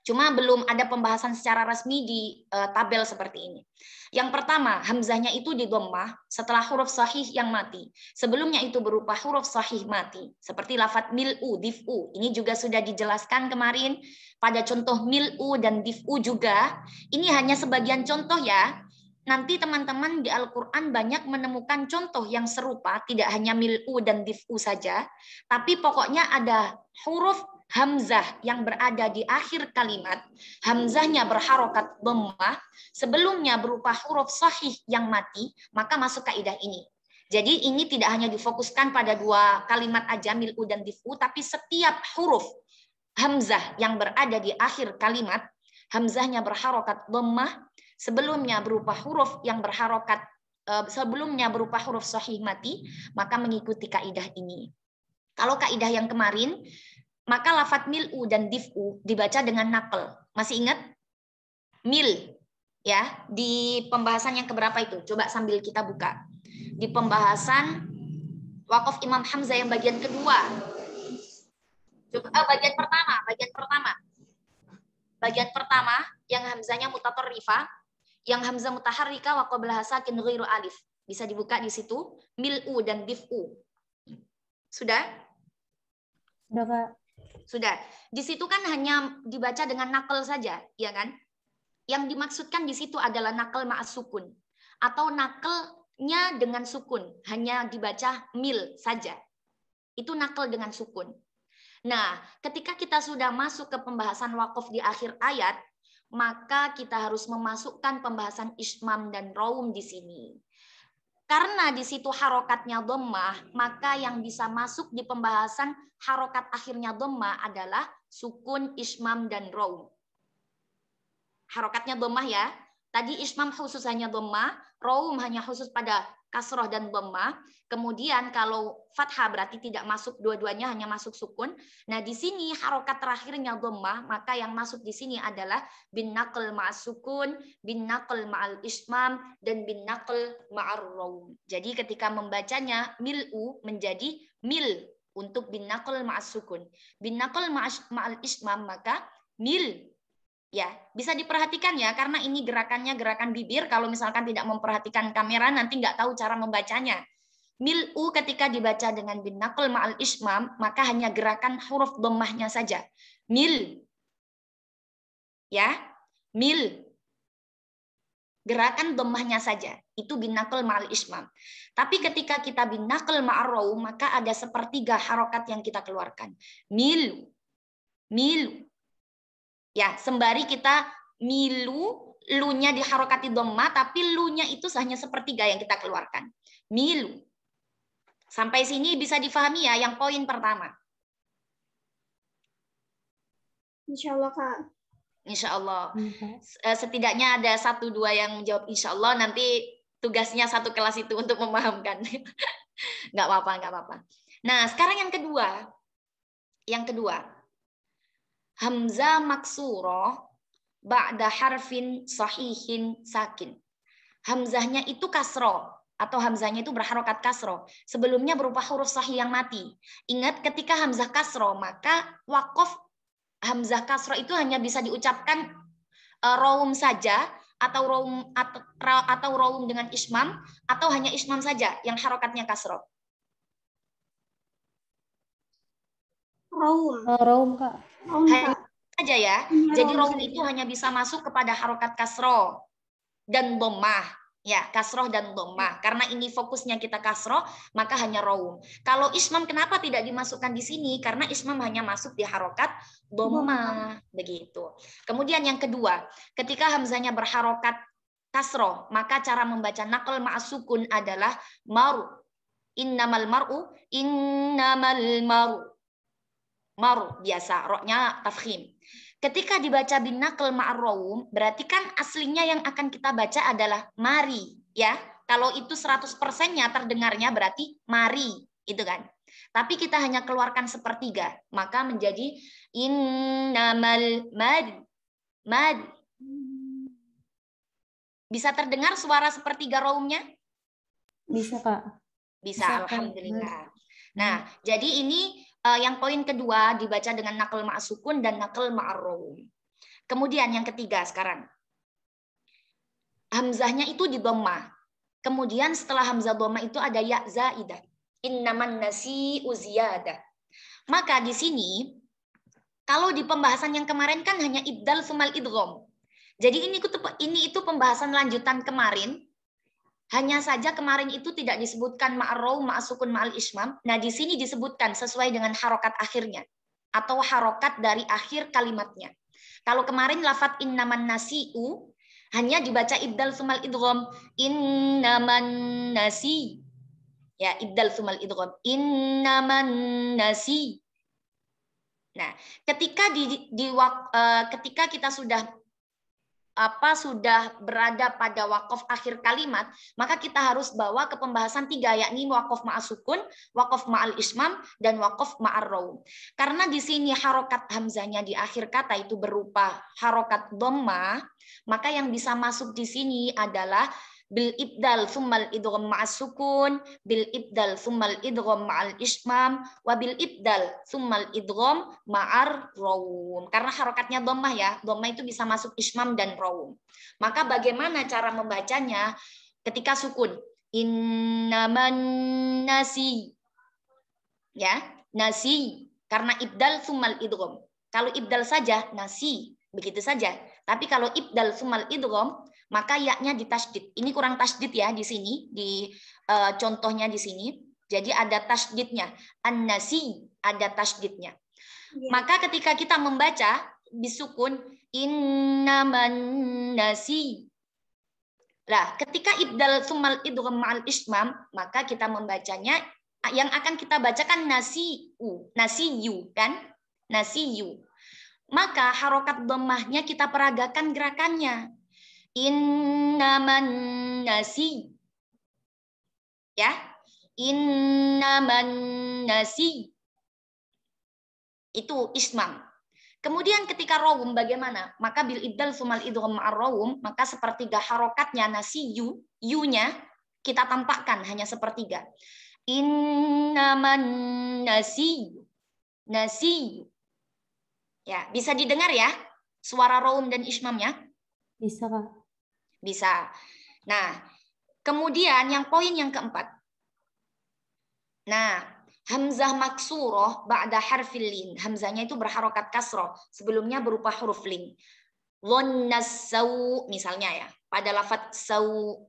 Cuma belum ada pembahasan secara resmi di tabel seperti ini. Yang pertama, hamzahnya itu di dhammah setelah huruf sahih yang mati. Sebelumnya itu berupa huruf sahih mati, seperti lafadz mil'u, dif'u. Ini juga sudah dijelaskan kemarin pada contoh mil'u dan dif'u juga. Ini hanya sebagian contoh ya. Nanti teman-teman di Al-Quran banyak menemukan contoh yang serupa, tidak hanya mil'u dan dif'u saja, tapi pokoknya ada huruf hamzah yang berada di akhir kalimat, hamzahnya berharokat dhammah, sebelumnya berupa huruf sahih yang mati, maka masuk kaidah ini. Jadi ini tidak hanya difokuskan pada 2 kalimat aja, mil'u dan dif'u, tapi setiap huruf hamzah yang berada di akhir kalimat, hamzahnya berharokat dhammah, sebelumnya berupa huruf yang berharokat, sebelumnya berupa huruf sahih mati, maka mengikuti kaidah ini. Kalau kaidah yang kemarin, maka lafadz mil'u dan dif'u dibaca dengan naql. Masih ingat? Mil. Ya, di pembahasan yang keberapa itu? Coba sambil kita buka. Di pembahasan wakaf Imam Hamzah yang bagian kedua. Coba bagian pertama. Bagian pertama yang hamzahnya mutatarrifah, yang hamzah mutaharrika wa qablaha sakin ghairu alif. Bisa dibuka di situ, mil'u dan dif'u. Sudah? Sudah, Kak. Sudah. Di situ kan hanya dibaca dengan nakal saja, ya kan? Yang dimaksudkan di situ adalah nakal ma'as sukun atau nakalnya dengan sukun, hanya dibaca mil saja. Itu nakal dengan sukun. Nah, ketika kita sudah masuk ke pembahasan wakaf di akhir ayat, maka kita harus memasukkan pembahasan ismam dan raum di sini. Karena di situ harokatnya dhammah, maka yang bisa masuk di pembahasan harokat akhirnya dhammah adalah sukun, ismam, dan raum. Harokatnya dhammah ya. Tadi ismam khusus hanya dhammah, raum hanya khusus pada kasroh dan dhammah. Kemudian kalau fathah berarti tidak masuk dua-duanya, hanya masuk sukun. Nah, di sini harokat terakhirnya dhammah, maka yang masuk di sini adalah bin naql ma'as sukun, bin naql ma'al ismam, dan bin naql ma'ar raum. Jadi ketika membacanya mil'u menjadi mil untuk bin naql ma'as sukun. Bin naql ma'al ismam maka mil. Ya, bisa diperhatikan ya, karena ini gerakannya gerakan bibir. Kalau misalkan tidak memperhatikan kamera, nanti nggak tahu cara membacanya. Mil'u ketika dibaca dengan bin naql ma'al ismam, maka hanya gerakan huruf dhammahnya saja. Mil. Ya, mil. Gerakan dhammahnya saja. Itu bin naql ma'al ismam. Tapi ketika kita bin naql ma'ar raum, maka ada sepertiga harokat yang kita keluarkan. Mil. Mil. Ya, sembari kita milu, lu-nya diharokati dhammah, tapi lu-nya itu hanya sepertiga yang kita keluarkan. Milu. Sampai sini bisa difahami ya, yang poin pertama. Insya Allah, Kak. Insya Allah. Setidaknya ada 1-2 yang menjawab insya Allah, nanti tugasnya satu kelas itu untuk memahamkan. Nggak apa-apa, nggak apa-apa. Nah, sekarang yang kedua. Yang kedua. Hamzah maksuroh ba'da harfin sahihin sakin. Hamzahnya itu kasroh atau hamzahnya itu berharokat kasroh. Sebelumnya berupa huruf sahih yang mati. Ingat ketika hamzah kasroh maka wakof hamzah kasroh itu hanya bisa diucapkan raum saja atau raum dengan ismam atau hanya ismam saja yang harokatnya kasroh. Raum. Raum, Kak. Raum, Hanya Kak. saja ya. Hanya Jadi raum raum saja. itu hanya bisa masuk kepada harokat kasroh dan dhammah. Ya, kasroh dan dhammah. Karena ini fokusnya kita kasroh, maka hanya raum. Kalau ismam kenapa tidak dimasukkan di sini? Karena ismam hanya masuk di harokat dhammah. Begitu. Kemudian yang kedua, ketika hamzahnya berharokat kasroh, maka cara membaca naql ma'as sukun adalah maru. Innamal mar'u, innamal maru. Maru biasa, roknya tafkhim. Ketika dibaca bin naql ma'ar raum, berarti kan aslinya yang akan kita baca adalah mari, ya. Kalau itu 100%-nya terdengarnya berarti mari, itu kan. Tapi kita hanya keluarkan sepertiga, maka menjadi innamal mad. Mad. Bisa terdengar suara sepertiga raumnya? Bisa, Kak. Bisa, Bisa, Kak. alhamdulillah. Nah, jadi ini yang poin kedua dibaca dengan naql ma'as sukun dan naql ma'ar raum. Kemudian yang ketiga sekarang. Hamzahnya itu di dhammah. Kemudian setelah hamzah dhammah itu ada ya zaidah. Innaman nasi'u ziyadah. Maka di sini kalau di pembahasan yang kemarin kan hanya ibdal sumal idgham. Jadi ini itu pembahasan lanjutan kemarin. Hanya saja kemarin itu tidak disebutkan ma'ar raum, ma'as sukun, ma'al ismam. Nah, di sini disebutkan sesuai dengan harokat akhirnya. Atau harokat dari akhir kalimatnya. Kalau kemarin lafadz innaman nasi'u, hanya dibaca ibdal sumal idgham. Innaman nasi. Ya, ibdal sumal idgham. Innaman nasi. Nah, ketika ketika kita sudah berada pada wakof akhir kalimat, maka kita harus bawa ke pembahasan 3, yakni wakof ma'as sukun, wakof ma'al ismam, dan wakof ma'ar raum. Karena di sini harokat hamzahnya di akhir kata itu berupa harokat dhammah, maka yang bisa masuk di sini adalah bil ibdal summal idgham ma'as sukun, bil ibdal summal idgham ma'al ismam, wa bil ibdal summal idgham ma'ar raum. Karena harokatnya dhammah ya, dhammah itu bisa masuk ismam dan raum. Maka bagaimana cara membacanya ketika sukun? Innaman nasi. Ya, nasi. Karena ibdal summal idgham. Kalau ibdal saja nasi, begitu saja. Tapi kalau ibdal summal idgham, maka yaknya ditasydid. Ini kurang tasydid ya di sini, di contohnya di sini. Jadi ada tasydidnya. An-nasi ada tasydidnya. Ya. Maka ketika kita membaca bisukun innaman nasi. Lah, ketika ibdal sumal idgham ma'al ismam, maka kita membacanya yang akan kita bacakan nasiyu kan? Nasiyu. Maka harokat dhammahnya kita peragakan gerakannya. Innaman nasi. Ya. Innaman nasi. Itu ismam. Kemudian ketika rawum bagaimana? Maka bil ibdal sumal idgham ma'ar rawum, maka sepertiga harokatnya nasiyu, yu-nya kita tampakkan hanya sepertiga. Innaman nasi. Nasi. Ya, bisa didengar ya suara rawum dan ismamnya? Bisa, Kak. Bisa. Nah, kemudian yang poin yang keempat. Nah, hamzah maksuroh ba'da harfil lin. Hamzahnya itu berharokat kasroh. Sebelumnya berupa huruf lin. Dhonnasau misalnya ya. Pada lafadz sau.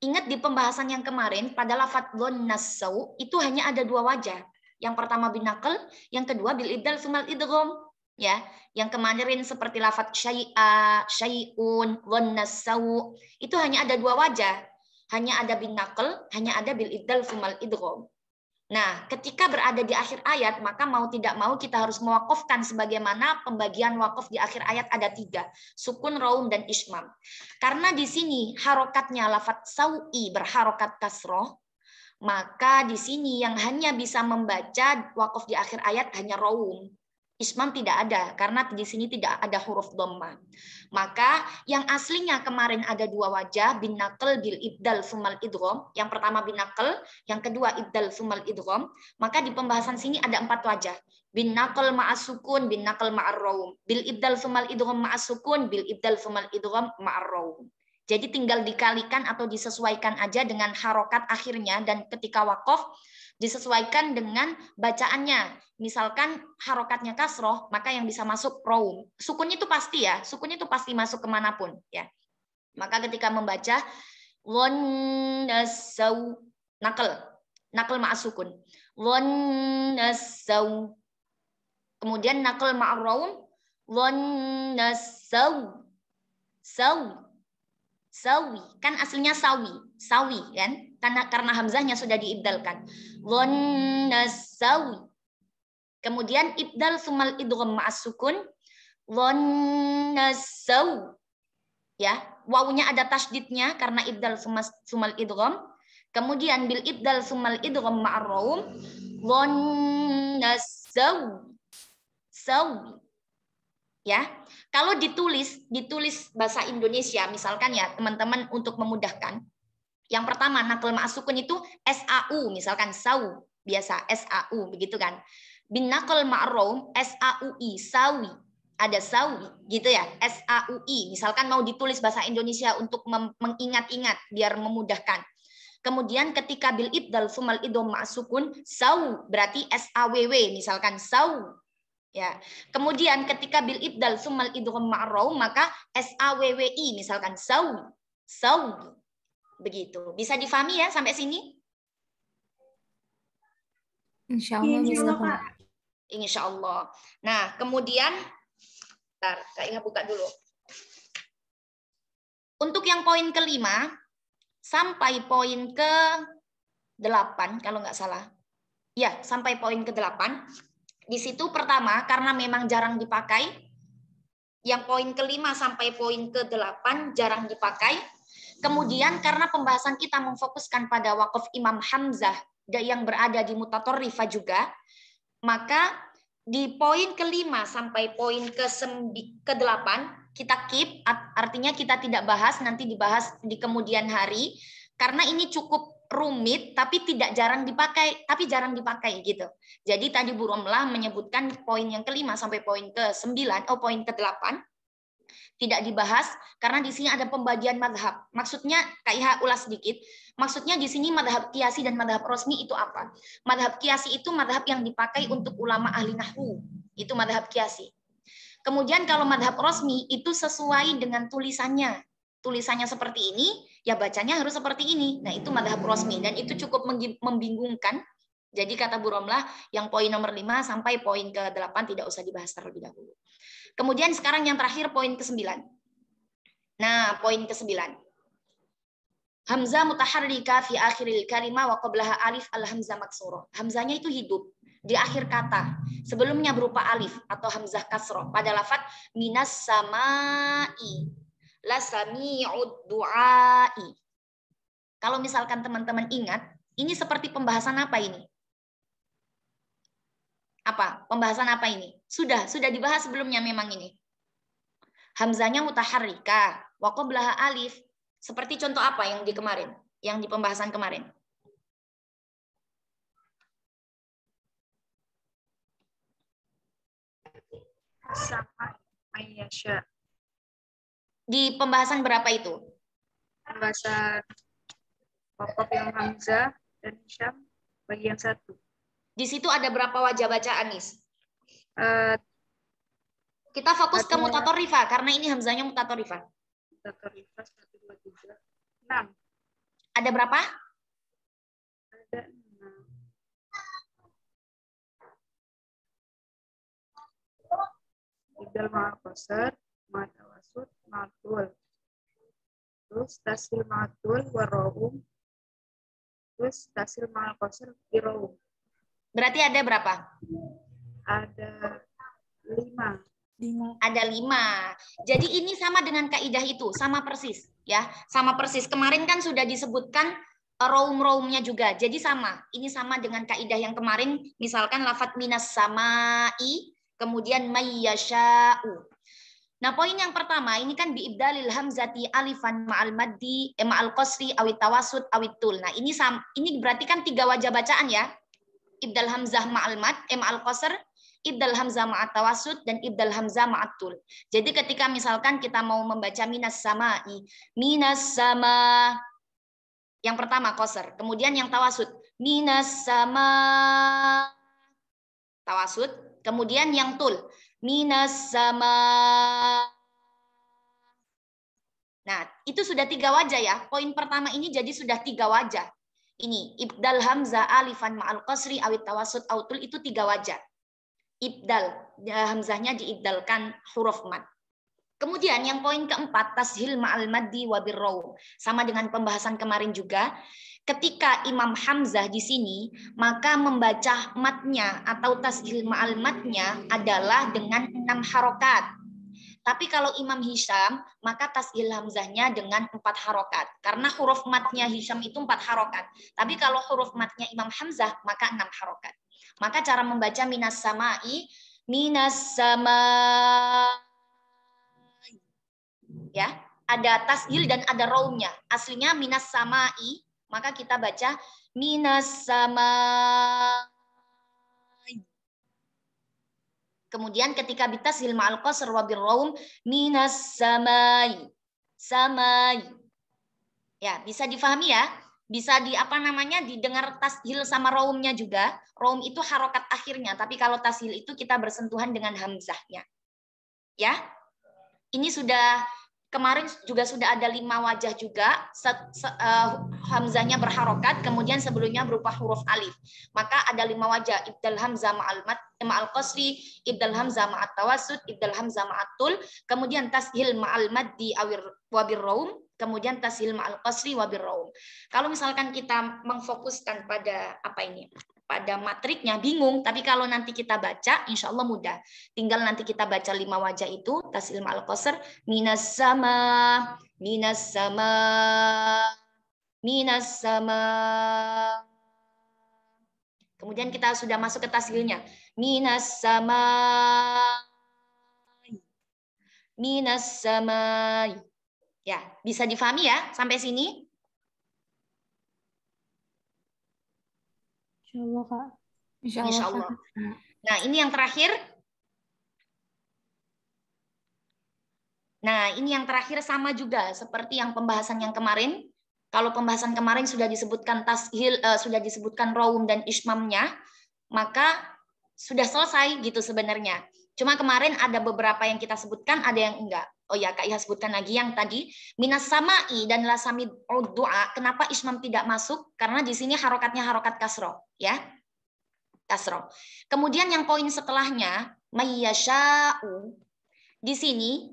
Ingat di pembahasan yang kemarin, pada lafadz dhonnasau itu hanya ada dua wajah. Yang pertama binaql, yang kedua bil ibdal sumal idgham. Ya, yang kemarin seperti lafadz syai'a, syai'un, dhonnasau itu hanya ada dua wajah. Hanya ada binaql, hanya ada bil ibdal sumal idgham. Nah, ketika berada di akhir ayat, maka mau tidak mau kita harus mewakafkan sebagaimana pembagian wakaf di akhir ayat ada 3. Sukun, raum, dan ismam. Karena di sini harokatnya lafadz sau'i berharokat kasroh, maka di sini yang hanya bisa membaca wakaf di akhir ayat hanya raum. Ismam tidak ada, karena di sini tidak ada huruf dhammah. Maka yang aslinya kemarin ada dua wajah, bin naql bil ibdal sumal idgham. Yang pertama bin naql, yang kedua ibdal sumal idgham. Maka di pembahasan sini ada 4 wajah. Bin naql ma'as sukun, bin naql ma'ar raum. Bil ibdal sumal idgham ma'as sukun, bil ibdal sumal idgham ma'ar raum. Jadi tinggal dikalikan atau disesuaikan aja dengan harokat akhirnya, dan ketika wakaf disesuaikan dengan bacaannya. Misalkan harokatnya kasroh, maka yang bisa masuk raum. Sukunnya itu pasti ya, sukunnya itu pasti masuk kemanapun ya. Maka ketika membaca dhonnasau, nakal ma'as sukun. Dhonnasau. Kemudian nakal ma'ar raum, dhonnasau. Sawi, kan aslinya sawi kan, karena hamzahnya sudah diibdalkan. Dhonnasawi. Kemudian ibdal sumal idgham ma'as sukun, dhonnasau. Ya, wawunya ada tasydidnya karena ibdal sumal idgham. Kemudian bil ibdal sumal idgham ma'ar raum, dhonnasau. Sawi. Ya, kalau ditulis bahasa Indonesia, misalkan ya teman-teman untuk memudahkan. Yang pertama nakal ma'as sukun itu SAU, misalkan sau, biasa SAU begitu kan. Bin nakal ma'ar raum SAUI, sawi. Ada sawi gitu ya, SAUI. Misalkan mau ditulis bahasa Indonesia untuk mengingat-ingat biar memudahkan. Kemudian ketika bil ibdal sumal idgham ma'as sukun, sau berarti SAWW, misalkan sau. Ya. Kemudian ketika bil ibdal sumal idgham ma'ar raum, maka SAWWI, misalkan sawi. Sawi. Begitu. Bisa difahami ya sampai sini? Insyaallah bisa, Kak. Insyaallah. Nah, kemudian bentar, Kak Iha buka dulu. Untuk yang poin kelima sampai poin ke-8 kalau nggak salah. Ya, sampai poin ke-8. Di situ pertama karena memang jarang dipakai. Yang poin kelima sampai poin ke-8 jarang dipakai. Kemudian karena pembahasan kita memfokuskan pada wakaf Imam Hamzah yang berada di mutatorrifah juga, maka di poin kelima sampai poin ke-8 kita keep, artinya kita tidak bahas, nanti dibahas di kemudian hari, karena ini cukup rumit tapi jarang dipakai gitu. Jadi tadi Bu Romlah menyebutkan poin yang kelima sampai poin ke-9 poin ke-8 tidak dibahas karena di sini ada pembagian madhab. Maksudnya Kak Iha ulas sedikit. Maksudnya di sini madhab qiyasi dan madhab rosmi itu apa? Madhab qiyasi itu madhab yang dipakai untuk ulama ahli nahwu. Itu madhab qiyasi. Kemudian kalau madhab rosmi itu sesuai dengan tulisannya. Tulisannya seperti ini, ya bacanya harus seperti ini. Nah itu madhab rosmi dan itu cukup membingungkan. Jadi kata Bu Romlah yang poin nomor 5 sampai poin ke-8 tidak usah dibahas terlebih dahulu. Kemudian sekarang yang terakhir poin ke-9. Nah, poin ke-9. Hamzah mutaharrika fi akhiril kalimah wa qablaha alif al-hamzah maksurah. Hamzahnya itu hidup di akhir kata. Sebelumnya berupa alif atau hamzah kasroh pada lafadz minas samai. Lasami'ud du'ai. Kalau misalkan teman-teman ingat, ini seperti pembahasan apa ini? Apa? Pembahasan apa ini? Sudah dibahas sebelumnya memang ini. Hamzahnya mutaharrika, wa qablaha alif. Seperti contoh apa yang di kemarin? Yang di pembahasan kemarin? Sama Mayyasha. Di pembahasan berapa itu? Pembahasan Wakof yang Hamzah dan Hisham bagi yang satu. Di situ ada berapa wajah bacaan, Nis? Kita fokus ke mutatorifah karena ini hamzahnya mutatorifah. Mutatorifah 1, 2, 3, 6. Ada berapa? Ada 6. Ibdal ma'al qasar, ma'al tawasud, ma'al tul. Terus tasil ma'al tul, warrohum. Terus tasil ma'al qasar, irohum. Berarti ada berapa? Ada 5. Ada 5. Jadi ini sama dengan kaidah itu, sama persis, ya, sama persis. Kemarin kan sudah disebutkan roum-roumnya juga, jadi sama. Ini sama dengan kaidah yang kemarin. Misalkan lafadz minas samai, kemudian mayyasha'u. Nah, poin yang pertama ini kan biibdalil hamzati alifan ma'al maddi ma'al qasri awit tawasud awit tul. Nah, ini berarti kan 3 wajah bacaan ya. Ibdal hamzah ma'al mad ma'al qasr, ibdal hamzah ma'at tawasud, dan ibdal hamzah ma'at tul. Jadi ketika misalkan kita mau membaca minas samai, minas sama, yang pertama qasr, kemudian yang tawasud, minas sama tawasud, kemudian yang tul, minas sama. Nah, itu sudah 3 wajah ya. Poin pertama ini jadi sudah 3 wajah. Ini ibdal hamzah alifan ma'al qasri awit tawasud autul, itu 3 wajah. Ibdal, hamzahnya diibdalkan huruf mad. Kemudian yang poin keempat, tashil ma'al maddi wa birraum. Sama dengan pembahasan kemarin juga, ketika Imam Hamzah di sini, maka membaca matnya atau tashil ma'al madnya adalah dengan 6 harokat. Tapi kalau Imam Hisham, maka tashil hamzahnya dengan 4 harokat. Karena huruf matnya Hisham itu 4 harokat. Tapi kalau huruf matnya Imam Hamzah, maka 6 harokat. Maka cara membaca minas samai, minas sama, ya, ada tashil dan ada raumnya. Aslinya minas samai, maka kita baca minas sama. Kemudian ketika bitashil ma'al qasr wa birraum, minas samai, samai. Ya, bisa difahami ya? Bisa didengar tashil sama raumnya juga. Raum itu harokat akhirnya, tapi kalau tashil itu kita bersentuhan dengan hamzahnya. Ya. Ini sudah kemarin juga sudah ada 5 wajah juga, hamzahnya berharokat, kemudian sebelumnya berupa huruf alif. Maka ada 5 wajah, ibdal hamzah ma'al qasri, ibdal hamzah ma'at tawasud, ibdal hamzah ma'at tul, kemudian tashil ma'al maddi wa birraum, kemudian tashil ma'al qasri wa birraum. Kalau misalkan kita mengfokuskan pada pada matriknya bingung, tapi kalau nanti kita baca insya Allah mudah. Tinggal nanti kita baca 5 wajah itu, tashil ma'al qasr, minas sama, minas sama, minas sama. Kemudian kita sudah masuk ke tashilnya, minas sama, minas sama. Ya, bisa difahami ya sampai sini? Insya Allah, Kak. Insya Allah. Nah, ini yang terakhir. Nah, ini yang terakhir sama juga seperti yang pembahasan yang kemarin. Kalau pembahasan kemarin sudah disebutkan tashil, sudah disebutkan raum dan ismamnya, maka sudah selesai gitu sebenarnya. Cuma kemarin ada beberapa yang kita sebutkan, ada yang enggak. Oh ya, Kak Iha sebutkan lagi yang tadi minas samai dan lasami du'a. Kenapa ismam tidak masuk? Karena di sini harokatnya harokat kasroh, ya. Kasroh. Kemudian yang poin setelahnya mayyasha'u. Di sini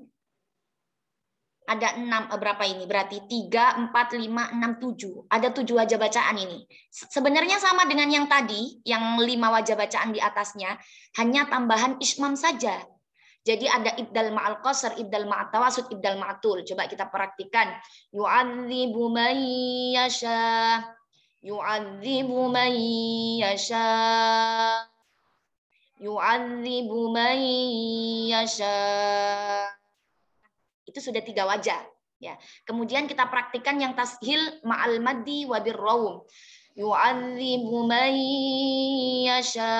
ada 6, berapa ini? Berarti 3, 4, 5, 6, 7. Ada 7 wajah bacaan ini. Sebenarnya sama dengan yang tadi, yang 5 wajah bacaan di atasnya, hanya tambahan ismam saja. Jadi ada ibdal ma'al qasr, ibdal ma'at tawasud, ibdal ma'atul. Coba kita praktikan. Yu'adzibu man yasha. Yu'adzibu man yasha. Yu'adzibu man yasha. Itu sudah 3 wajah. Ya. Kemudian kita praktikan yang tashil ma'al maddi wa birraum. Yu'adzibu man yasha.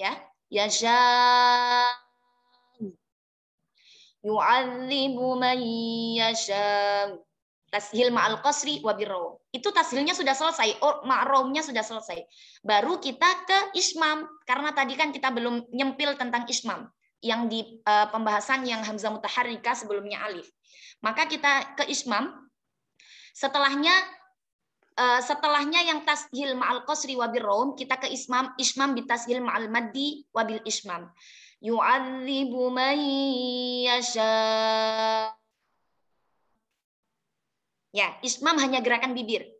Ya, yasha. Yu'adzibu man yasha. Tashil ma'al qasri wa birraum. Itu tashilnya sudah selesai, ma'raumnya sudah selesai. Baru kita ke ismam, karena tadi kan kita belum nyempil tentang ismam yang di pembahasan yang hamzah mutaharrika sebelumnya alif. Maka kita ke ismam. Setelahnya yang tashil ma'al qasri wa birraum, kita ke ismam bitashil ma'al maddi wa bil ismam. Yu'adzibu man yasha. Ya, ismam hanya gerakan bibir.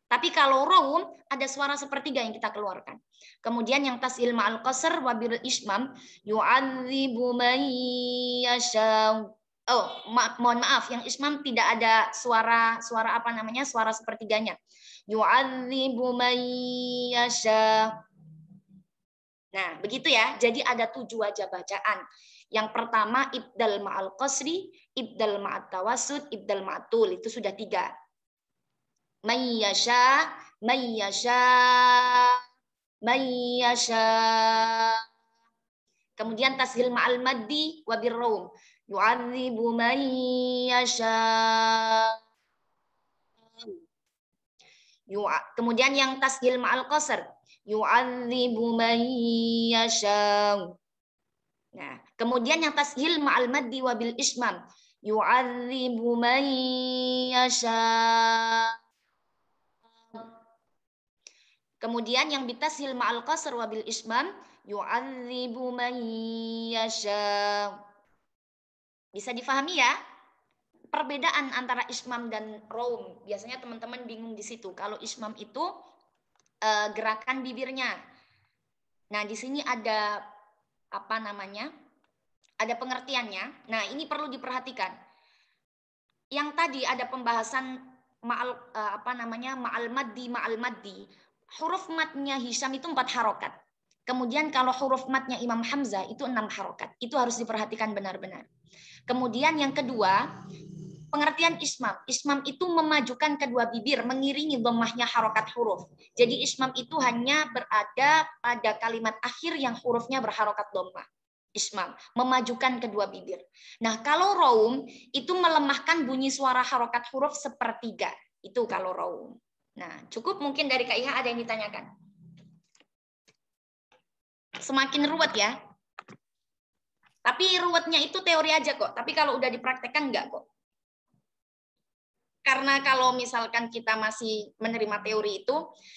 Tapi kalau raum ada suara sepertiga yang kita keluarkan. Kemudian yang tashil ma'al qasr wa bil ismam, yu'adzibu man yasha. Oh, mohon maaf, yang ismam tidak ada suara apa namanya? Suara sepertiganya. Yu'adzibu man yasha. Nah, begitu ya. Jadi ada 7 wajah bacaan. Yang pertama ibdal ma'al qasri, ibdal ma'at tawasud, ibdal ma'atul. Itu sudah 3. Man yasha, man yasha, man yasha. Kemudian tashil ma'al maddi wa birraum. Yu'adzibu man yasha. Kemudian yang tashil ma'al qasr. Yu'adzibu man yasha. Nah, kemudian yang tashil ma'al maddi wa bil ismam. Yu'adzibu man yasha. Kemudian yang bitashil ma'al qasr wa bil ismam. Yu'adzibu man yasha. Bisa difahami ya? Perbedaan antara ismam dan raum. Biasanya teman-teman bingung di situ. Kalau ismam itu gerakan bibirnya. Nah, di sini ada apa namanya? Ada pengertiannya. Nah, ini perlu diperhatikan. Yang tadi ada pembahasan ma'al ma'al maddi. Huruf matnya Hisham itu 4 harokat. Kemudian kalau huruf matnya Imam Hamzah itu 6 harokat. Itu harus diperhatikan benar-benar. Kemudian yang kedua, pengertian ismam. Ismam itu memajukan kedua bibir, mengiringi dhammahnya harokat huruf. Jadi ismam itu hanya berada pada kalimat akhir yang hurufnya berharokat dhammah. Ismam, memajukan kedua bibir. Nah, kalau raum, itu melemahkan bunyi suara harokat huruf sepertiga. Itu kalau raum. Nah, cukup mungkin dari Kak Iha ada yang ditanyakan. Semakin ruwet ya. Tapi ruwetnya itu teori aja kok. Tapi kalau udah dipraktekkan enggak kok. Karena kalau misalkan kita masih menerima teori itu,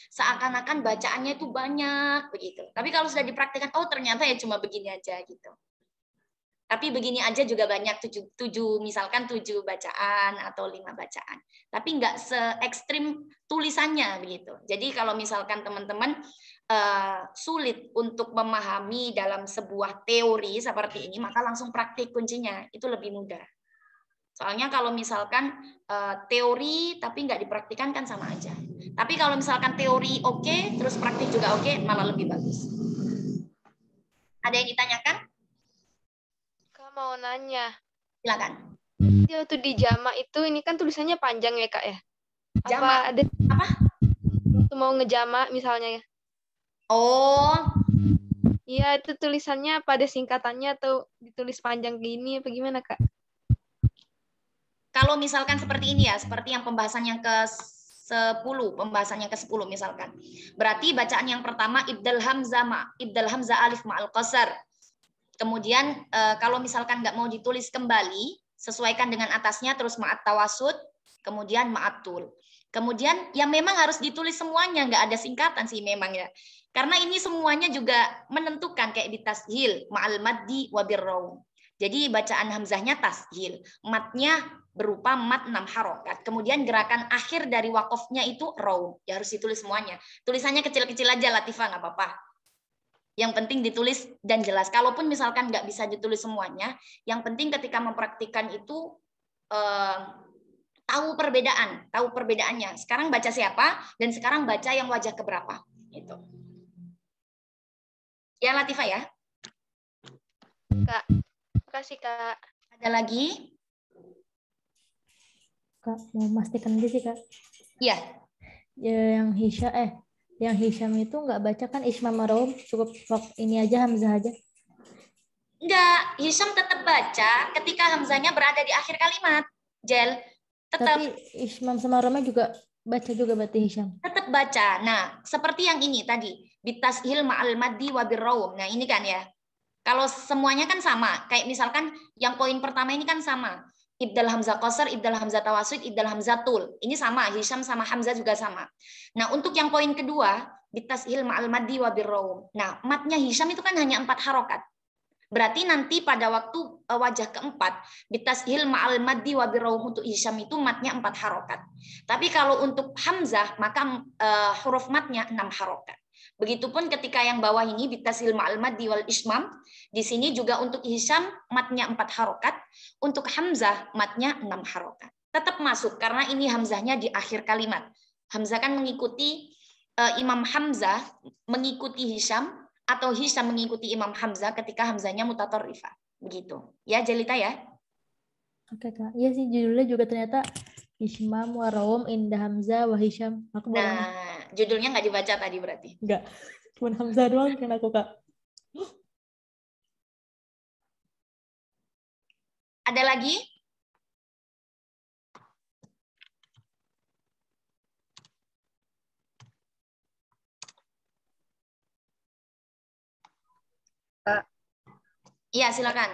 seakan-akan bacaannya itu banyak begitu. Tapi kalau sudah dipraktekkan, oh ternyata ya cuma begini aja gitu. Tapi begini aja juga banyak, 7 misalkan 7 bacaan atau 5 bacaan. Tapi nggak se-ekstrim tulisannya begitu. Jadi kalau misalkan teman-teman sulit untuk memahami dalam sebuah teori seperti ini, maka langsung praktik kuncinya, itu lebih mudah. Soalnya kalau misalkan teori tapi nggak dipraktikkan kan sama aja. Tapi kalau misalkan teori oke, terus praktik juga oke, malah lebih bagus. Ada yang ditanyakan? Kak mau nanya. Silakan. Waktu di jama itu ini kan tulisannya panjang ya Kak ya? Jama? Ada apa? Waktu mau ngejama misalnya ya? Oh. Iya itu tulisannya pada singkatannya atau ditulis panjang gini apa gimana Kak? Kalau misalkan seperti ini ya, seperti yang pembahasan yang ke-10, pembahasan yang ke-10 misalkan. Berarti bacaan yang pertama ibdal hamzah alif ma'al qasar. Kemudian kalau misalkan nggak mau ditulis kembali, sesuaikan dengan atasnya terus ma'at tawasud, kemudian ma'atul. Kemudian ya memang harus ditulis semuanya, nggak ada singkatan sih memang ya. Karena ini semuanya juga menentukan kayak di tashil ma'al maddi wa birraum. Jadi bacaan hamzahnya tashil, matnya berupa mat 6 harokat. Kemudian gerakan akhir dari wakofnya itu raum. Ya harus ditulis semuanya. Tulisannya kecil-kecil aja Latifah, nggak apa-apa. Yang penting ditulis dan jelas. Kalaupun misalkan nggak bisa ditulis semuanya, yang penting ketika mempraktikkan itu tahu perbedaannya. Sekarang baca siapa dan sekarang baca yang wajah keberapa. Itu. Ya Latifah ya. Kak, makasih Kak. Ada lagi? Kak, mau memastikan dulu sih Kak. Iya. Yang Hisham itu nggak baca kan Isma Marom, cukup ini aja Hamzah aja. Enggak, Hisham tetap baca ketika Hamzahnya berada di akhir kalimat. Jel, tetap. Tapi Ismam sama Roma juga baca juga berarti Hisham. Tetap baca. Nah, seperti yang ini tadi, bitashil ma'al maddi wa birraum. Nah, ini kan ya. Kalau semuanya kan sama. Kayak misalkan yang poin pertama ini kan sama. Ibdal hamzah qasar, ibdal hamzah tawassut, ibdal hamzah tul. Ini sama, Hisham sama Hamzah juga sama. Nah, untuk yang poin kedua, bitashil ma'al maddi wa birraum. Nah, matnya Hisham itu kan hanya 4 harokat. Berarti nanti pada waktu wajah keempat, bitashil ma'al maddi wa birraum untuk Hisham itu matnya 4 harokat. Tapi kalau untuk Hamzah, maka huruf matnya 6 harokat. Begitupun ketika yang bawah ini bitashil ma'al maddi wal ismam, di sini juga untuk Hisham matnya 4 harokat, untuk Hamzah matnya 6 harokat. Tetap masuk karena ini Hamzahnya di akhir kalimat. Hamzah kan mengikuti Imam Hamzah, mengikuti Hisham, atau Hisham mengikuti Imam Hamzah ketika Hamzahnya mutatorrifah. Begitu. Ya, Jelita ya? Oke, Kak. Iya sih, judulnya juga ternyata Hisham wa Raum inda Hamzah wa Hisham. Aku bohong. Nah, judulnya nggak dibaca tadi berarti. Enggak. Cuma Hamzah doang kan aku, Kak. Ada lagi? Kak, Iya, silakan.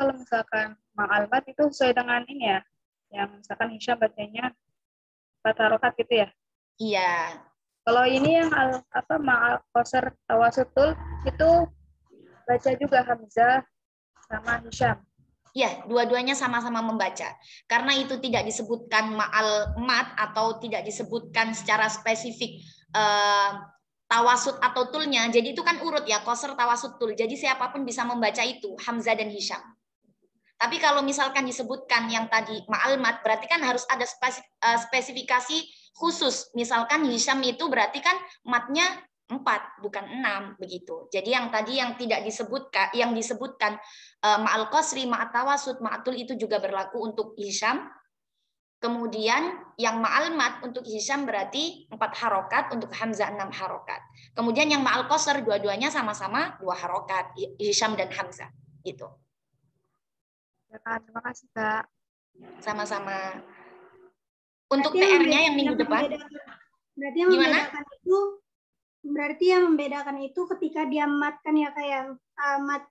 kalau misalkan ma'almat itu sesuai dengan ini ya, yang misalkan Hisham bacanya 4 harokat gitu ya. Iya. Kalau ini yang ma'al qasar tawasutul itu baca juga Hamzah sama Hisham. Ya, dua-duanya sama-sama membaca. Karena itu tidak disebutkan ma'al mat atau tidak disebutkan secara spesifik tawasud atau tulnya. Jadi itu kan urut ya, qasar tawasud tul. Jadi siapapun bisa membaca itu, Hamzah dan Hisham. Tapi kalau misalkan disebutkan yang tadi ma'al mat, berarti kan harus ada spesifikasi khusus. Misalkan Hisham itu berarti kan matnya 4, bukan 6 begitu. Jadi yang tadi yang tidak disebutkan, yang disebutkan ma'al qasri, ma'at tawasud, ma'atul itu juga berlaku untuk Hisham. Kemudian yang ma'al mat untuk Hisham berarti 4 harokat, untuk Hamzah 6 harokat. Kemudian yang ma'al qasr dua-duanya sama-sama 2 harokat, Hisham dan Hamzah gitu. Ya kan, terima kasih Kak. Sama-sama. Untuk PR-nya yang minggu depan. Berarti yang membedakan itu, berarti yang membedakan itu ketika dia mat kan ya, kayak mat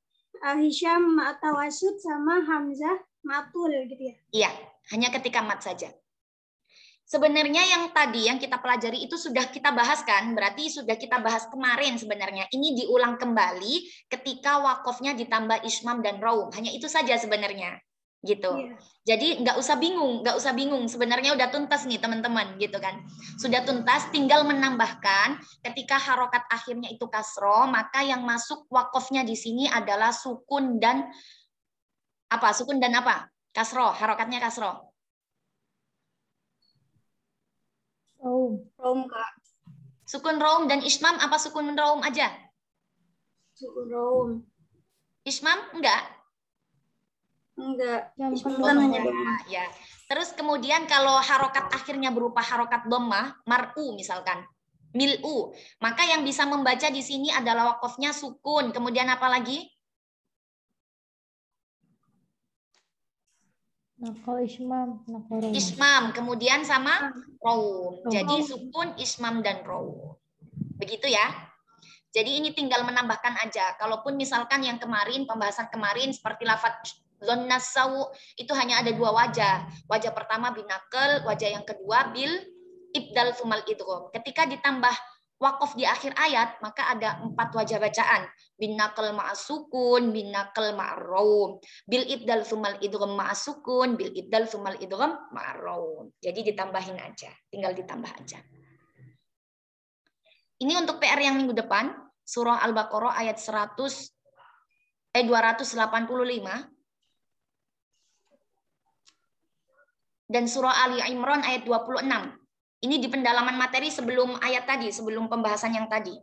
Hisham, mat tawasud sama Hamzah matul gitu ya. Iya, hanya ketika mat saja. Sebenarnya yang tadi yang kita pelajari itu sudah kita bahas kan, berarti sudah kita bahas kemarin sebenarnya. Ini diulang kembali ketika wakofnya ditambah ismam dan raum. Hanya itu saja sebenarnya. Gitu. Yeah. Jadi nggak usah bingung. Sebenarnya udah tuntas nih teman-teman, gitu kan. Sudah tuntas, tinggal menambahkan ketika harokat akhirnya itu kasro, maka yang masuk wakofnya di sini adalah sukun dan apa? Sukun dan apa? Kasro, harokatnya kasro. Raum, Kak. Sukun raum dan ismam apa sukun raum aja? Sukun raum. Ismam enggak? Enggak. Ismam Kan hanya dhammah. Ya. Terus kemudian kalau harokat akhirnya berupa harokat dhammah, mar'u misalkan, mil'u, maka yang bisa membaca di sini adalah wakofnya sukun. Kemudian apa lagi? Ismam, kemudian sama raum. Jadi sukun, ismam, dan raum. Begitu ya. Jadi ini tinggal menambahkan aja. Kalaupun misalkan yang kemarin, pembahasan kemarin seperti lafadz dhonnasau itu hanya ada 2 wajah. Wajah pertama binakal, wajah yang kedua bil ibdal sumal idgham. Ketika ditambah wakaf di akhir ayat, maka ada 4 wajah bacaan. Bin naqal ma'as sukun, bin naqal ma'ar raum, bil ibdal sumal idgham ma'as sukun, bil ibdal sumal idgham ma'ar raum. Jadi ditambahin aja, tinggal ditambah aja. Ini untuk PR yang minggu depan. surah Al-Baqarah ayat 285 dan surah Ali Imran ayat 26. Ini di pendalaman materi sebelum ayat tadi, sebelum pembahasan yang tadi.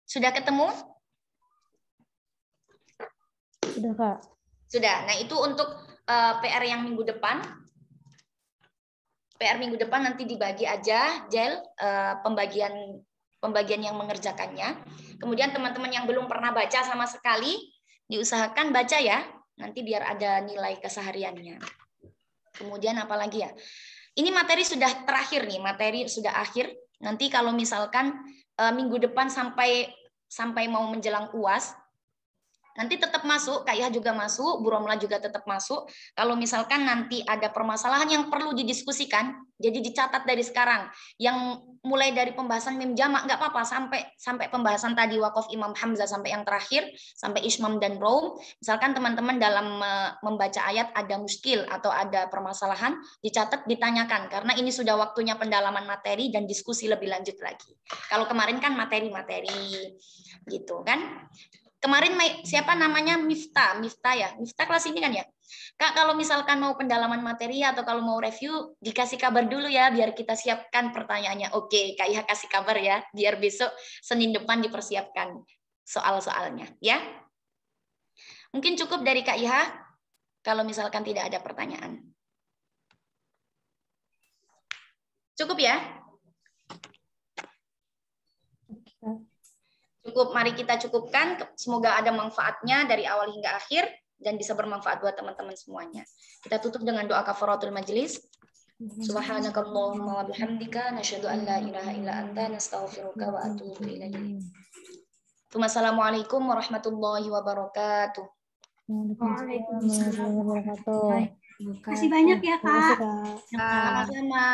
Sudah ketemu? Sudah, Kak. Sudah. Nah, itu untuk PR yang minggu depan. PR minggu depan nanti dibagi aja, Jel, pembagian yang mengerjakannya. Kemudian teman-teman yang belum pernah baca sama sekali, diusahakan baca ya. Nanti biar ada nilai kesehariannya. Kemudian apa lagi ya? Ini materi sudah terakhir nih, materi sudah akhir. Nanti kalau misalkan minggu depan sampai mau menjelang UAS, nanti tetap masuk, Kak Yah juga masuk, Bu Romla juga tetap masuk. Kalau misalkan nanti ada permasalahan yang perlu didiskusikan, jadi dicatat dari sekarang. Yang mulai dari pembahasan mim jamak nggak apa-apa sampai pembahasan tadi wakaf Imam Hamzah sampai yang terakhir, sampai Ismam dan Rom. Misalkan teman-teman dalam membaca ayat ada muskil atau ada permasalahan, dicatat, ditanyakan karena ini sudah waktunya pendalaman materi dan diskusi lebih lanjut lagi. Kalau kemarin kan materi-materi gitu kan. Kemarin siapa namanya Miftah ya, Miftah kelas ini kan ya. Kak, kalau misalkan mau pendalaman materi atau kalau mau review, dikasih kabar dulu ya, biar kita siapkan pertanyaannya. Oke, Kak Iha kasih kabar ya, biar besok Senin depan dipersiapkan soal-soalnya ya. Mungkin cukup dari Kak Iha, kalau misalkan tidak ada pertanyaan. Cukup ya? Cukup, mari kita cukupkan. Semoga ada manfaatnya dari awal hingga akhir dan bisa bermanfaat buat teman-teman semuanya. Kita tutup dengan doa kafaratul majelis. Subhanakallahumma wa bihamdika nasyhadu an la ilaha illa anta nastaghfiruka wa atubu ilaik. Assalamualaikum warahmatullahi wabarakatuh. Waalaikumsalam warahmatullahi wabarakatuh. Terima kasih banyak ya, Kak. Sama-sama.